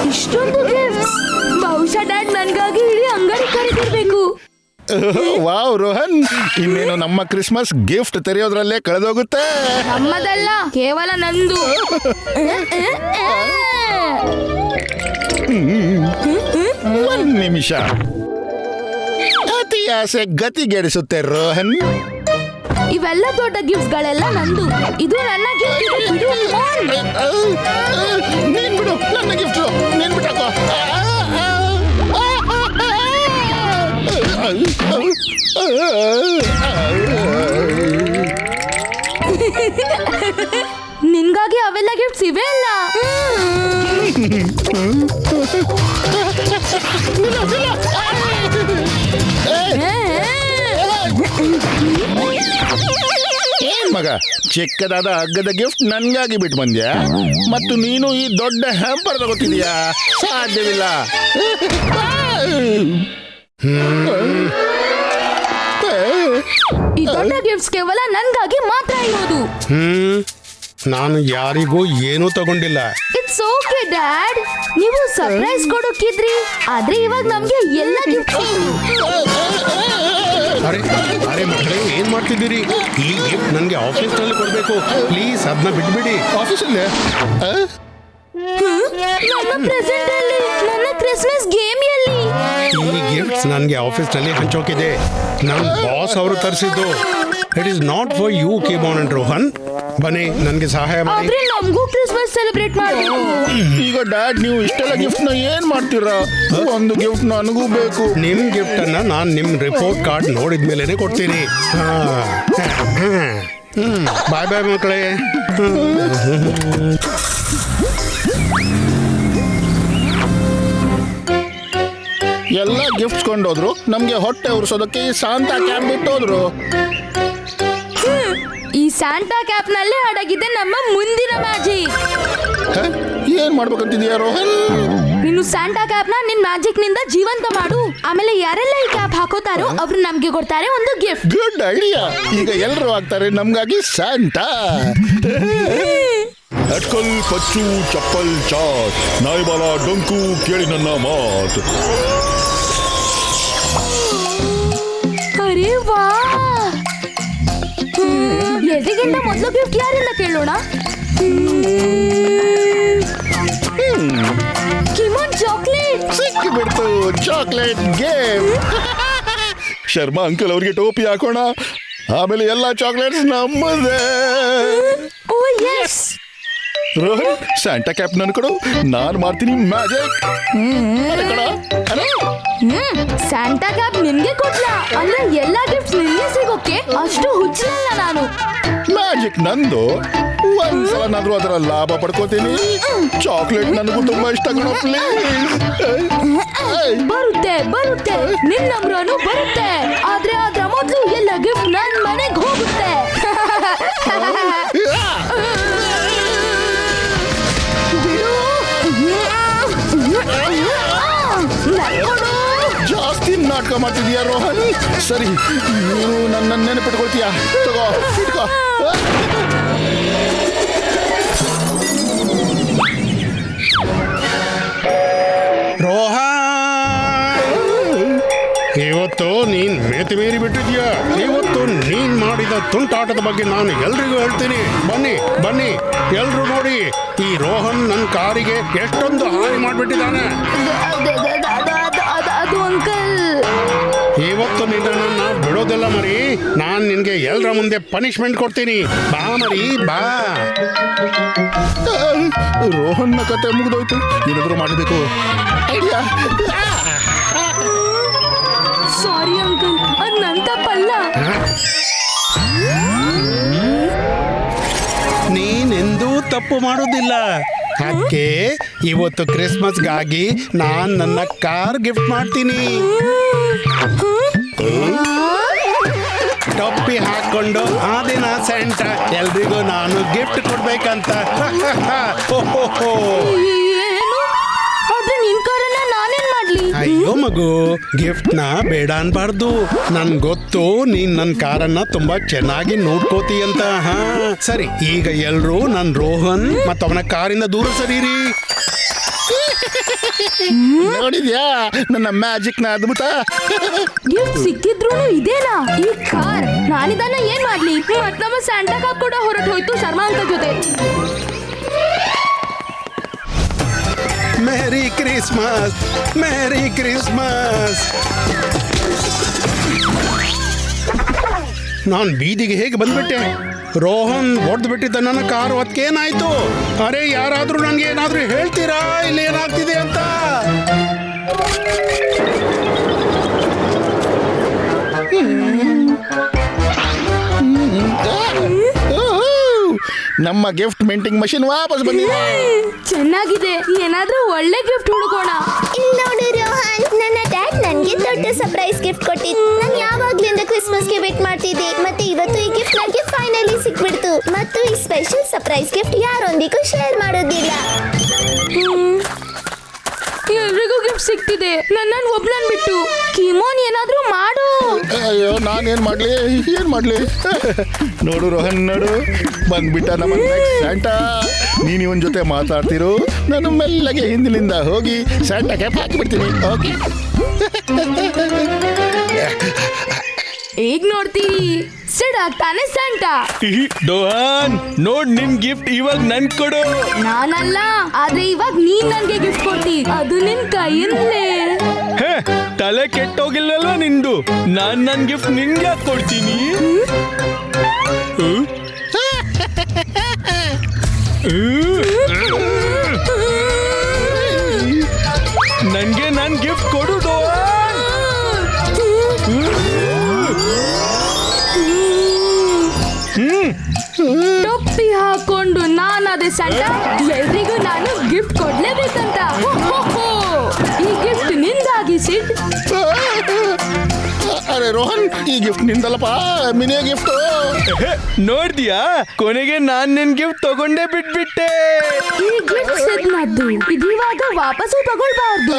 ಇಷ್ಟೊಂದು ಗಿಫ್ಟ್ಸ್, ಬಹುಶಃ ಡ್ಯಾಡ್ ನನ್ಗಾಗಿ ಇಡೀ ಅಂಗಡಿ ಖರೀದಿರ್ಬೇಕು. ವಾವ್ ರೋಹನ್, ಇನ್ನೇನು ನಮ್ಮ ಕ್ರಿಸ್ಮಸ್ ಗಿಫ್ಟ್ ತೆರೆಯೋದ್ರಲ್ಲೇ ಕಳೆದೋಗುತ್ತೆ. ನಮ್ಮದಲ್ಲ, ಕೇವಲ ನಂದು. ಒಂದ್ ನಿಮಿಷ, ಅತಿ ಆಸೆ ಗತಿಗೆಡಿಸುತ್ತೆ ರೋಹನ್. ಇವೆಲ್ಲ ದೊಡ್ಡ ಗಿಫ್ಟ್ಸ್ ಗಳೆಲ್ಲ ನಂದು. ಇದು ನನ್ನ ಗಿಫ್ಟ್. ನೀನ್ ಬಿಡು, ನನ್ನ ಗಿಫ್ಟ್ ನೀನ್ ಬಿಟ್ಟಾಕೋ. ನಿನ್ಗಾಗಿ ಅವೆಲ್ಲ ಗಿಫ್ಟ್ಸ್ ಇವೆ ಅಲ್ಲ. ಏನ್ ಮಗ, ಚಿಕ್ಕದಾದ ಹಗ್ಗದ ಗಿಫ್ಟ್ ನನ್ಗಾಗಿ ಬಿಟ್ಟು ಬಂದ್ಯಾ? ಮತ್ತು ನೀನು ಈ ದೊಡ್ಡ ಹ್ಯಾಂಪರ್ ತಗೋತಿದ್ಯಾ? ಸಾಧ್ಯವಿಲ್ಲ. ಈ ದೊಡ್ಡ ಗಿಫ್ಟ್ಸ್ ಕೇವಲ ನನ್ಗಾಗಿ ಮಾತ್ರ ಇರೋದು. ನಾನು ಯಾರಿಗೂ ಏನೂ ತಗೊಂಡಿಲ್ಲ. ಇಟ್ಸ್ ಓಕೆ ಡ್ಯಾಡ್, ನೀವು ಸರ್ಪ್ರೈಸ್ ಕೊಡೋಕಿದ್ರಿ, ಆದ್ರೆ ಇವಾಗ ನಮ್ಗೆ ಎಲ್ಲ ಗಿಫ್ಟ್. ಅರೆ ಅರೆ ಮಕ್ಕಳೇ, ಏನ್ ಮಾಡ್ತಿದ್ದೀರಿ? ಈ ಗಿಫ್ಟ್ ನನಗೆ ಆಫೀಸ್ನಲ್ಲಿ ಕೊಡಬೇಕು. ಪ್ಲೀಸ್ ಅದನ್ನ ಬಿಟ್ಬಿಡಿ. ಆಫೀಸಲ್ಲೇ ನನ್ನ ಪ್ರೆಸೆಂಟ್ ಅಲ್ಲಿ, ನನ್ನ ಕ್ರಿಸ್ಮಸ್ ಗೇಮ್ ಅಲ್ಲಿ. ಈ ಗಿಫ್ಟ್ಸ್ ನನಗೆ ಆಫೀಸ್ನಲ್ಲಿ ಹಂಚೋಕಿದೆ. ನನ್ನ ಬಾಸ್ ಅವರು ತರಿಸಿದ್ದು. It is not for you, ಕೇಬಾನ್ ಅಂಡ್ ರೋಹನ್. ಬನ್ನಿ ನನ್ಗೆ ಸಹಾಯ ಮಾಡಿ. ಆದ್ರೆ ನಮಗೂ ಕ್ರಿಸ್ಮಸ್ ಸೆಲೆಬ್ರೇಟ್ ಮಾಡ್ಬೇಕು. ಈಗ ಡ್ಯಾಡ್ ನೀವು ಇಷ್ಟೆಲ್ಲ ಗಿಫ್ಟ್ ನ ಏನ್ ಮಾಡ್ತೀರಾ? ಒಂದು ಗಿಫ್ಟ್ ನನಗೂ ಬೇಕು. ನಿಮ್ ಗಿಫ್ಟ್ ಅನ್ನ ನಾನ್ ನಿಮ್ ರಿಪೋರ್ಟ್ ಕಾರ್ಡ್ ನೋಡಿದ್ಮೇಲೆ ಕೊಡ್ತೀನಿ. ಬಾಯ್ ಬಾಯ್ ಮಕ್ಕಳೇ. ಎಲ್ಲ ಗಿಫ್ಟ್ಸ್ ಕೊಂಡೋದ್ರು, ನಮ್ಗೆ ಹೊಟ್ಟೆ ಉರ್ಸೋದಕ್ಕೆ ಈ ಸಾಂತಾ ಕ್ಯಾಪ್ ಬಿಟ್ಟೋದ್ರು. ಈ ಸ್ಯಾಂಟಾ ಕ್ಯಾಪ್ ನಲ್ಲೇ ಅಡಗಿದೆ ನಮ್ಮ ಮುಂದಿನ ಮ್ಯಾಜಿಕ್. ಏನ್ ಮಾಡ್ಬೇಕಂತಿದ್ಯಾ ರೋಹನ್? ನೀನು ಸ್ಯಾಂಟಾ ಕ್ಯಾಪ್ ನ ನಿನ್ ಮ್ಯಾಜಿಕ್ ನಿಂದ ಜೀವಂತ ಮಾಡು. ಆಮೇಲೆ ಯಾರೆಲ್ಲ ಈ ಕ್ಯಾಪ್ ಹಾಕೋತಾರೋ ಅವ್ರು ನಮ್ಗೆ ಕೊಡ್ತಾರೆ ಒಂದು ಗಿಫ್ಟ್. Good idea. ಈಗ ಎಲ್ಲರೂ ಆಗ್ತಾರೆ ನಮ್ಗಾಗಿ ಸ್ಯಾಂಟಾ. ಅಟ್ಕಲ್ ಪಚ್ಚು ಚಪ್ಪಲ್ ಚಾಟ್ ನಾಯಿಬಾಲ ಡೊಂಕು ಕೇಳಿ ನನ್ನ ಮಾತು. ಅರೆ ವಾ, ಎಲ್ಲಿಗಿಂತ ಮೊದಲು ಗಿಫ್ಟ್ ಯಾರಿಂದ ಕೇಳೋಣ? ಕಿಮೋನ್ ಚಾಕ್ಲೇಟ್ ಸಿಕ್ಕಿಬಿಡ್ತು. Chocolate game. ಶರ್ಮಾ ಅಂಕಲ್ ಅವ್ರಿಗೆ ಟೋಪಿ ಹಾಕೋಣ, ಆಮೇಲೆ ಎಲ್ಲಾ ಚಾಕ್ಲೇಟ್ಸ್ ನಮ್ಮದೇ. Oh yes. Rohan Santa cap ನನ್ ಕೊಡು, ನಾನ್ ಮಾಡ್ತೀನಿ ಮ್ಯಾಜಿಕ್. ಸ್ಯಾಂಟಾ ಕ್ಯಾಪ್ ನಿನ್ಗೆ ಕೊಡ್ಲಾ ಅಂದ್ರೆ ಎಲ್ಲಾ ಗಿಫ್ಟ್ಸ್ ನಿನ್ಗೆ ಸಿಗೋಕೆ ಅಷ್ಟು ಹುಚ್ಚನಲ್ಲ ನಾನು. ಮ್ಯಾಜಿಕ್ ನಂದು, ಒಂದ್ಸಲನಾದ್ರೂ ಅದರ ಲಾಭ ಪಡ್ಕೋತೀನಿ. ಚಾಕ್ಲೇಟ್ ನನಗೂ ತುಂಬಾ ಇಷ್ಟ ಕಣೋ, ಪ್ಲೀಸ್. ಬರುತ್ತೆ ಬರುತ್ತೆ, ನಿನ್ನ ನಂಬ್ರನು ಬರುತ್ತೆ. ಆದ್ರೆ ಅದ್ರ ಮೊದಲು ಎಲ್ಲ ಗಿಫ್ಟ್ ನನ್ ಮನೆಗೆ ಹೋಗುತ್ತೆ. ಜಾಸ್ತಿ ನಾಟಕ ಮಾಡ್ತಿದ್ಯಾ ರೋಹನ್? ಸರಿ, ನೀನು ನನ್ನ ನೆನಪಿಟ್ಕೊಳ್ತೀಯಾ? ತಗೋ ಇಟ್ಕೋ. ರೋಹನ್, ಇವತ್ತು ನೀನ್ ಮೇತಿ ಮೀರಿ ಬಿಟ್ಟಿದ್ಯಾ. ಇವತ್ತು ನೀನ್ ಮಾಡಿದ ತುಂಟಾಟದ ಬಗ್ಗೆ ನಾನು ಎಲ್ರಿಗೂ ಹೇಳ್ತೀನಿ. ಬನ್ನಿ ಬನ್ನಿ ಎಲ್ರು ನೋಡಿ, ಈ ರೋಹನ್ ನನ್ನ ಕಾರಿಗೆ ಎಷ್ಟೊಂದು ಹಾನಿ ಮಾಡ್ಬಿಟ್ಟಿದ್ದಾನೆ. ಅದು ಅಂಕಲ್, ಇವತ್ತು ನಿನ್ನ ಬಿಡೋದಿಲ್ಲ ಮರಿ. ನಾನ್ ನಿನ್ಗೆ ಎಲ್ರ ಮುಂದೆ ಪನಿಷ್ಮೆಂಟ್ ಕೊಡ್ತೀನಿ. ಬಾ ಮರಿ ಬಾ. ರೋಹನ್ನ ಕತೆ ಮುಗಿದೋಯ್ತು, ಏನಾದ್ರೂ ಮಾಡಬೇಕು. ಐಡಿಯಾ. ಸಾರಿ ಅಂಕಲ್, ಅದು ನನ್ನ ತಪ್ಪಲ್ಲ. ನೀನೆಂದೂ ತಪ್ಪು ಮಾಡೋದಿಲ್ಲ. ಅದಕ್ಕೆ ಇವತ್ತು ಕ್ರಿಸ್ಮಸ್ಗಾಗಿ ನಾನ್ ನನ್ನ ಕಾರ್ ಗಿಫ್ಟ್ ಮಾಡ್ತೀನಿ. ಟೊಪ್ಪಿ ಹಾಕೊಂಡು ಆ ದಿನ ಸ್ಯಾಂಟಾ ಎಲ್ರಿಗೂ ನಾನು ಗಿಫ್ಟ್ ಕೊಡ್ಬೇಕಂತ. ಏನು? ಆದ್ರೆ ನಿನ್ ಕಾರನ್ನ ನಾನೇನ್ ಮಾಡ್ಲಿ? ಅಯ್ಯೋ ಮಗು, ಗಿಫ್ಟ್ ನ ಬೇಡ ಅನ್ಬಾರ್ದು. ನನ್ ಗೊತ್ತು ನೀನ್ ನನ್ ಕಾರನ್ನ ತುಂಬಾ ಚೆನ್ನಾಗಿ ನೋಡ್ಕೋತಿ ಅಂತ. ಹಾ ಸರಿ, ಈಗ ಎಲ್ರು ನನ್ ರೋಹನ್ ಮತ್ತವನ ಕಾರಿಂದ ದೂರ ಸರೀರಿ. ನೋಡಿದ್ಯಾ ನನ್ನ ಮ್ಯಾಜಿಕ್ ನ ಅದ್ಭುತ? ಗಿಫ್ಟ್ ಸಿಕ್ಕಿದ್ರು ಇದೇನಾ ಈ ಕಾರ್? ನಾನಿದನ್ನ ಏನ್ ಮಾಡ್ಲಿ? ಮತ್ ನಮ್ಮ ಸ್ಯಾಂಟಾ ಕಾಪ್ ಕೂಡ ಹೊರಟು ಹೋಯ್ತು ಶರ್ಮಾ ಅಂಕಲ್ ಜೊತೆ. Merry Christmas, merry Christmas. ನಾನ್ ಬೀದಿಗೆ ಹೇಗೆ ಬಂದ್ಬಿಟ್ಟೆ? ರೋಹನ್ ಹೊಡೆದು ಬಿಟ್ಟಿದ್ದ ನನ್ನ ಕಾರ್ ಹೊತ್ಕೇನಾಯ್ತು? ಅರೆ ಯಾರಾದ್ರೂ ನನ್ಗೆ ಏನಾದ್ರೂ ಹೇಳ್ತೀರಾ ಇಲ್ಲಿ ಏನಾಗ್ತಿದೆ ಅಂತ? ನಮ್ಮ ಗಿಫ್ಟ್ ಮಿಂಟಿಂಗ್ ಮಷಿನ್ ವಾಪಸ್ ಬಂದಿದೆ. ಚೆನ್ನಾಗಿದೆ, ಏನಾದ್ರೂ ಒಳ್ಳೆ ಗಿಫ್ಟ್ ಹುಡುಕೋಣ. ಇಲ್ಲಿ ನೋಡಿ ರೋಹನ್, ನನ್ನ ಡ್ಯಾಡ್ ನನ್ಗೆ ದೊಡ್ಡ ಸರ್ಪ್ರೈಸ್ ಗಿಫ್ಟ್ ಕೊಟ್ಟಿದ್ದು. ನಾನು ಯಾವಾಗ್ಲಿಂದ ಕ್ರಿಸ್ಮಸ್ಗೆ ವೇಟ್ ಮಾಡ್ತಿದ್ದೆ, ಮತ್ತೆ ಇವತ್ತು ಈ ಗಿಫ್ಟ್ ನನಗೆ ಫೈನಲಿ ಸಿಕ್ಬಿಡ್ತು. ಮತ್ತು ಈ ಸ್ಪೆಷಲ್ ಸರ್ಪ್ರೈಸ್ ಗಿಫ್ಟ್ ಯಾರೊಂದಿಗೂ ಶೇರ್ ಮಾಡೋದಿಲ್ಲ. ಎಲ್ರಿಗೂ ಗಿಫ್ಟ್ ಸಿಕ್ತಿದೆ, ನನ್ನ ಒಬ್ಳನ್ ಬಿಟ್ಟು. ಕಿಮೋನ್ ಏನಾದ್ರೂ ಮಾಡು. ಅಯ್ಯೋ ನಾನೇನ್ ಮಾಡ್ಲಿ, ಏನ್ ಮಾಡ್ಲಿ? ನೋಡು ರೋಹನ್, ನೋಡು ಬಂದ್ಬಿಟ್ಟ ನಮ್ಮ ಸ್ಯಾಂಟಾ. ನೀನ್ ಇವನ್ ಜೊತೆ ಮಾತಾಡ್ತಿರು, ನಾನು ಮೆಲ್ಲಗೆ ಹಿಂದಿನಿಂದ ಹೋಗಿ ಸ್ಯಾಂಟಾ ಕ್ಯಾಪ್ ಹಾಕಿಬಿಡ್ತೀನಿ. ಓಕೆ? ಈಗ ನೋಡ್ತೀರಿ, ಸಿಡ್ ಆಗ್ತಾನೆ ಸ್ಯಾಂಟಾ. ಡೋಹಾನ್ ನೋಡ್, ನಿನ್ ಗಿಫ್ಟ್ ಇವಾಗ ನನ್ ಕೊಡು. ನಾನಲ್ಲ, ಆದ್ರೆ ಇವಾಗ ನೀನ್ ನನ್ಗೆ ಗಿಫ್ಟ್ ಕೊಡ್ತಿ, ಅದು ನಿನ್ ಕೈಯಿಂದಲೇ. ಹೇ, ತಲೆ ಕೆಟ್ಟೋಗಿಲ್ಲಲ್ವ ನಿಂದು? ನಾನ್ ನನ್ ಗಿಫ್ಟ್ ನಿನ್ಗೆ ಕೊಡ್ತೀನಿ. ನನ್ಗೆ ನನ್ ಗಿಫ್ಟ್ ಕೊಡು ರೋಹನ್. ಟೊಪ್ಪಿ ಹಾಕೊಂಡು ನಾನದೇ ಸ್ಯಾಂಟಾ, ಎಲ್ರಿಗೂ ನಾನು ಗಿಫ್ಟ್ ಕೊಡ್ಲೇಬೇಕಂತ. ಈ ಗಿಫ್ಟ್ ನಿಂದಾಗಿ ಸಿಡ್. ಅರೆ ರೋಹನ್, ಈ ಗಿಫ್ಟ್ ನಿಂದಲ್ಲಪ್ಪ, ಮಿನಿ ಗಿಫ್ಟ್. ನೋಡ್ದ್ಯಾ, ಕೊನೆಗೆ ನಾನ್ ನಿನ್ ಗಿಫ್ಟ್ ತಗೊಂಡೇ ಬಿಟ್ಬಿಟ್ಟೆ. ಈ ಗಿಫ್ಟ್ ಸಿದ್ನದ್ದು, ಇದೀವಾಗ ವಾಪಸ್ಸು ತಗೊಳ್ಬಾರ್ದು.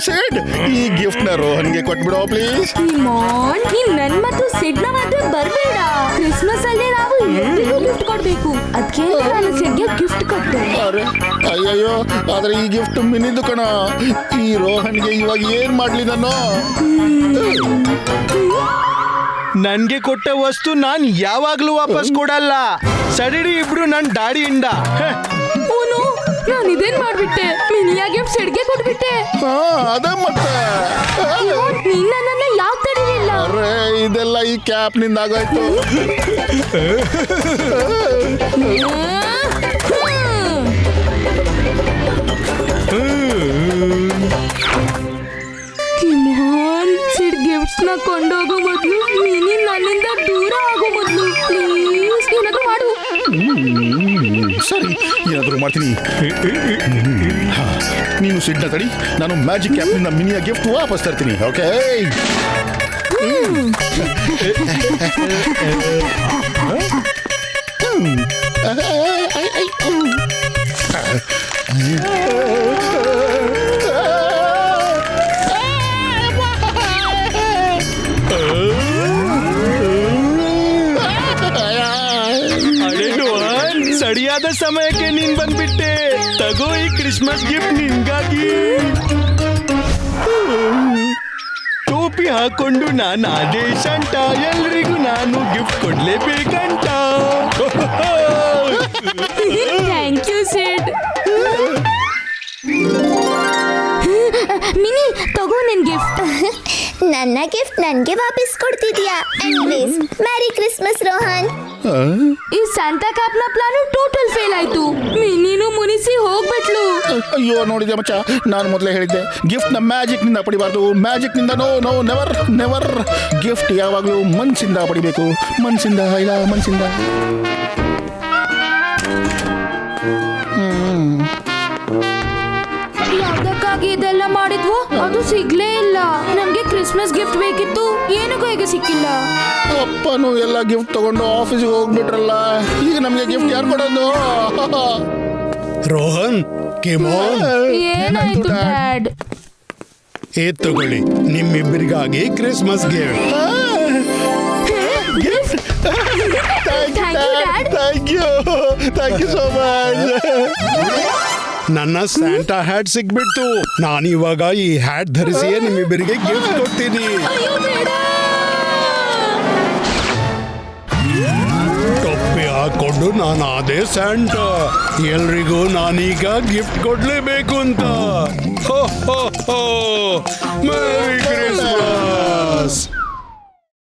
ಸಿಡ್, ಈ ಗಿಫ್ಟ್ ನ ರೋಹನ್ಗೆ ಕೊಟ್ಬಿಡೋ ಪ್ಲೀಸ್. ನೀನ್ ನನ್ ಮತ್ತು ಸಿಡ್ನ ಮಧ್ಯೆ ಬರ್ಬೇಡ. ಕ್ರಿಸ್ಮಸ್ ಅಲ್ಲಿ ನಾವು ಎಲ್ರಿಗೂ ಗಿಫ್ಟ್ ಕೊಡ್ಬೇಕು. ಅದಕ್ಕೆ ನಾನು ಸಿಡ್ಗೆ ಗಿಫ್ಟ್ ಕೊಟ್ಟೆ. ಅರೆ ಅಯ್ಯಯ್ಯೋ, ಆದ್ರೆ ಈ ಗಿಫ್ಟ್ ಮಿನಿದು ಕಣ. ಈ ರೋಹನ್ಗೆ ಇವಾಗ ಏನ್ ಮಾಡ್ಲಿ ನಾನು? ನನ್ಗೆ ಕೊಟ್ಟ ವಸ್ತು ನಾನ್ ಯಾವಾಗ್ಲೂ ವಾಪಸ್ ಕೊಡಲ್ಲ. ಸಡಿಡಿ ಇಬ್ರು ನನ್ ದಾಡಿಯಿಂದ. ಓನು, ನಾನು ಇದೇನ್ ಮಾಡ್ಬಿಟ್ಟೆ? ಮಿನಿಯ ಗಿಫ್ಟ್ ಸಿಡ್ಗೆ ಕೊಟ್ಬಿಟ್ಟೆ. ಅದ ಮತ್ತೆ ನೀನ್ ನನ್ನನ್ನ ಯಾಕೆ ತಡಿಲಿಲ್ಲ? ಅರೆ ಇದೆಲ್ಲ ಈ ಕ್ಯಾಪ್ ನಿಂದ ಆಗೋಯ್ತು. ಸಿಡ್ ಗಿಫ್ಟ್ಸ್ ನ ಕೊಂಡೋಗೋ ಮೊದ್ಲು ನೀನು ನನ್ನಿಂದ ದೂರ ಆಗೋ ಮೊದ್ಲು ಪ್ಲೀಸ್ ಏನಾದ್ರು ಮಾಡು. ಸರಿ, ಏನಾದ್ರು ಮಾಡ್ತೀನಿ. ನೀನು ಸಿಡ್ನ ತಡಿ, ನಾನು ಮ್ಯಾಜಿಕ್ ಕ್ಯಾಪ್ ನಿಂದ ಮಿನಿಯ ಗಿಫ್ಟ್ ವಾಪಸ್ ತರ್ತೀನಿ. ಓಕೆ? ಸರಿಯಾದ ಸಮಯಕ್ಕೆ ನೀನ್ ಬಂದ್ಬಿಟ್ಟೆ. ತಗೋ ಈ ಕ್ರಿಸ್ಮಸ್ ಗಿಫ್ಟ್ ನಿನ್ಗಾಗಿ. ಟೋಪಿ ಹಾಕೊಂಡು ನಾನು ಆದೇಶ ಅಂತ ಎಲ್ರಿಗೂ ನಾನು ಗಿಫ್ಟ್ ಕೊಡ್ಲೇಬೇಕಂತ. Thank you Sid. ಮಿನಿ, ತಗೋ ನಿನ್ ಗಿಫ್ಟ್. ನನ್ನ ಗಿಫ್ಟ್ ನನ್ಗೆ ವಾಪಸ್ ಕೊಡ್ತಿದ್ಯಾ? Anyways, merry Christmas Rohan. ಈ ಸ್ಯಾಂಟಾ ಕ್ಯಾಪ್ ನ ಪ್ಲಾನ್ ಟೋಟಲ್ ಫೇಲ್ ಆಯ್ತು. ಮಿನಿನು ಮುನಿಸಿ ಹೋಗ್ಬಿಟ್ಲು. ಅಯ್ಯೋ, ನೋಡಿದೆ ಮಚ್ಚ, ನಾನು ಮೊದಲೇ ಹೇಳಿದ್ದೆ ಗಿಫ್ಟ್ ನ ಮ್ಯಾಜಿಕ್ ನಿಂದ ಪಡಿಬಾರ್ದು. ಮ್ಯಾಜಿಕ್ ನಿಂದ ನೋ ನೆವರ್ ನೆವರ್. ಗಿಫ್ಟ್ ಯಾವಾಗಲೂ ಮನ್ಸಿಂದ ಪಡಿಬೇಕು. ಮನ್ಸಿಂದ ಇಲ್ಲ, ಮನ್ಸಿಂದ. ಯಾವ್ದಕ್ಕಾಗಿ ಇದೆಲ್ಲ ಮಾಡಿದ್ವು? ಅದು ಸಿಗ್ಲೇ ಇಲ್ಲ. ನಮ್ಗೆ ಕ್ರಿಸ್ಮಸ್ ಗಿಫ್ಟ್ ಬೇಕಿತ್ತು, ಏನಕ್ಕೂ ಈಗ ಸಿಕ್ಕಿಲ್ಲ. ಅಪ್ಪನು ಎಲ್ಲ ಗಿಫ್ಟ್ ತಗೊಂಡು ಆಫೀಸಿಗೆ ಹೋಗ್ಬಿಟ್ರಲ್ಲ. ಈಗ ನಮ್ಗೆ ಗಿಫ್ಟ್ ಯಾರು ಕೊಡೋದು? ರೋಹನ್, ಏನಾಯ್ತು ಡ್ಯಾಡ್? ತಗೊಳ್ಳಿ ನಿಮ್ಮಿಬ್ಬರಿಗಾಗಿ Christmas gift. Thank you so much. ನನ್ನ ಸ್ಯಾಂಟಾ ಹ್ಯಾಟ್ ಸಿಗ್ಬಿಡ್ತು. ನಾನಿವಾಗ ಈ ಹ್ಯಾಟ್ ಧರಿಸಿಯೇ ನಿಮ್ಮಿಬ್ಬರಿಗೆ ಗಿಫ್ಟ್ ಕೊಡ್ತೀನಿ. ಟೊಪ್ಪಿ ಹಾಕೊಂಡು ನಾನು ಅದೇ ಸ್ಯಾಂಟಾ. ಎಲ್ರಿಗೂ ನಾನೀಗ ಗಿಫ್ಟ್ ಕೊಡ್ಲೇಬೇಕು ಅಂತ. ಹೋ ಹೋ ಹೋ, ಮೇರಿ ಕ್ರಿಸ್ಮಸ್.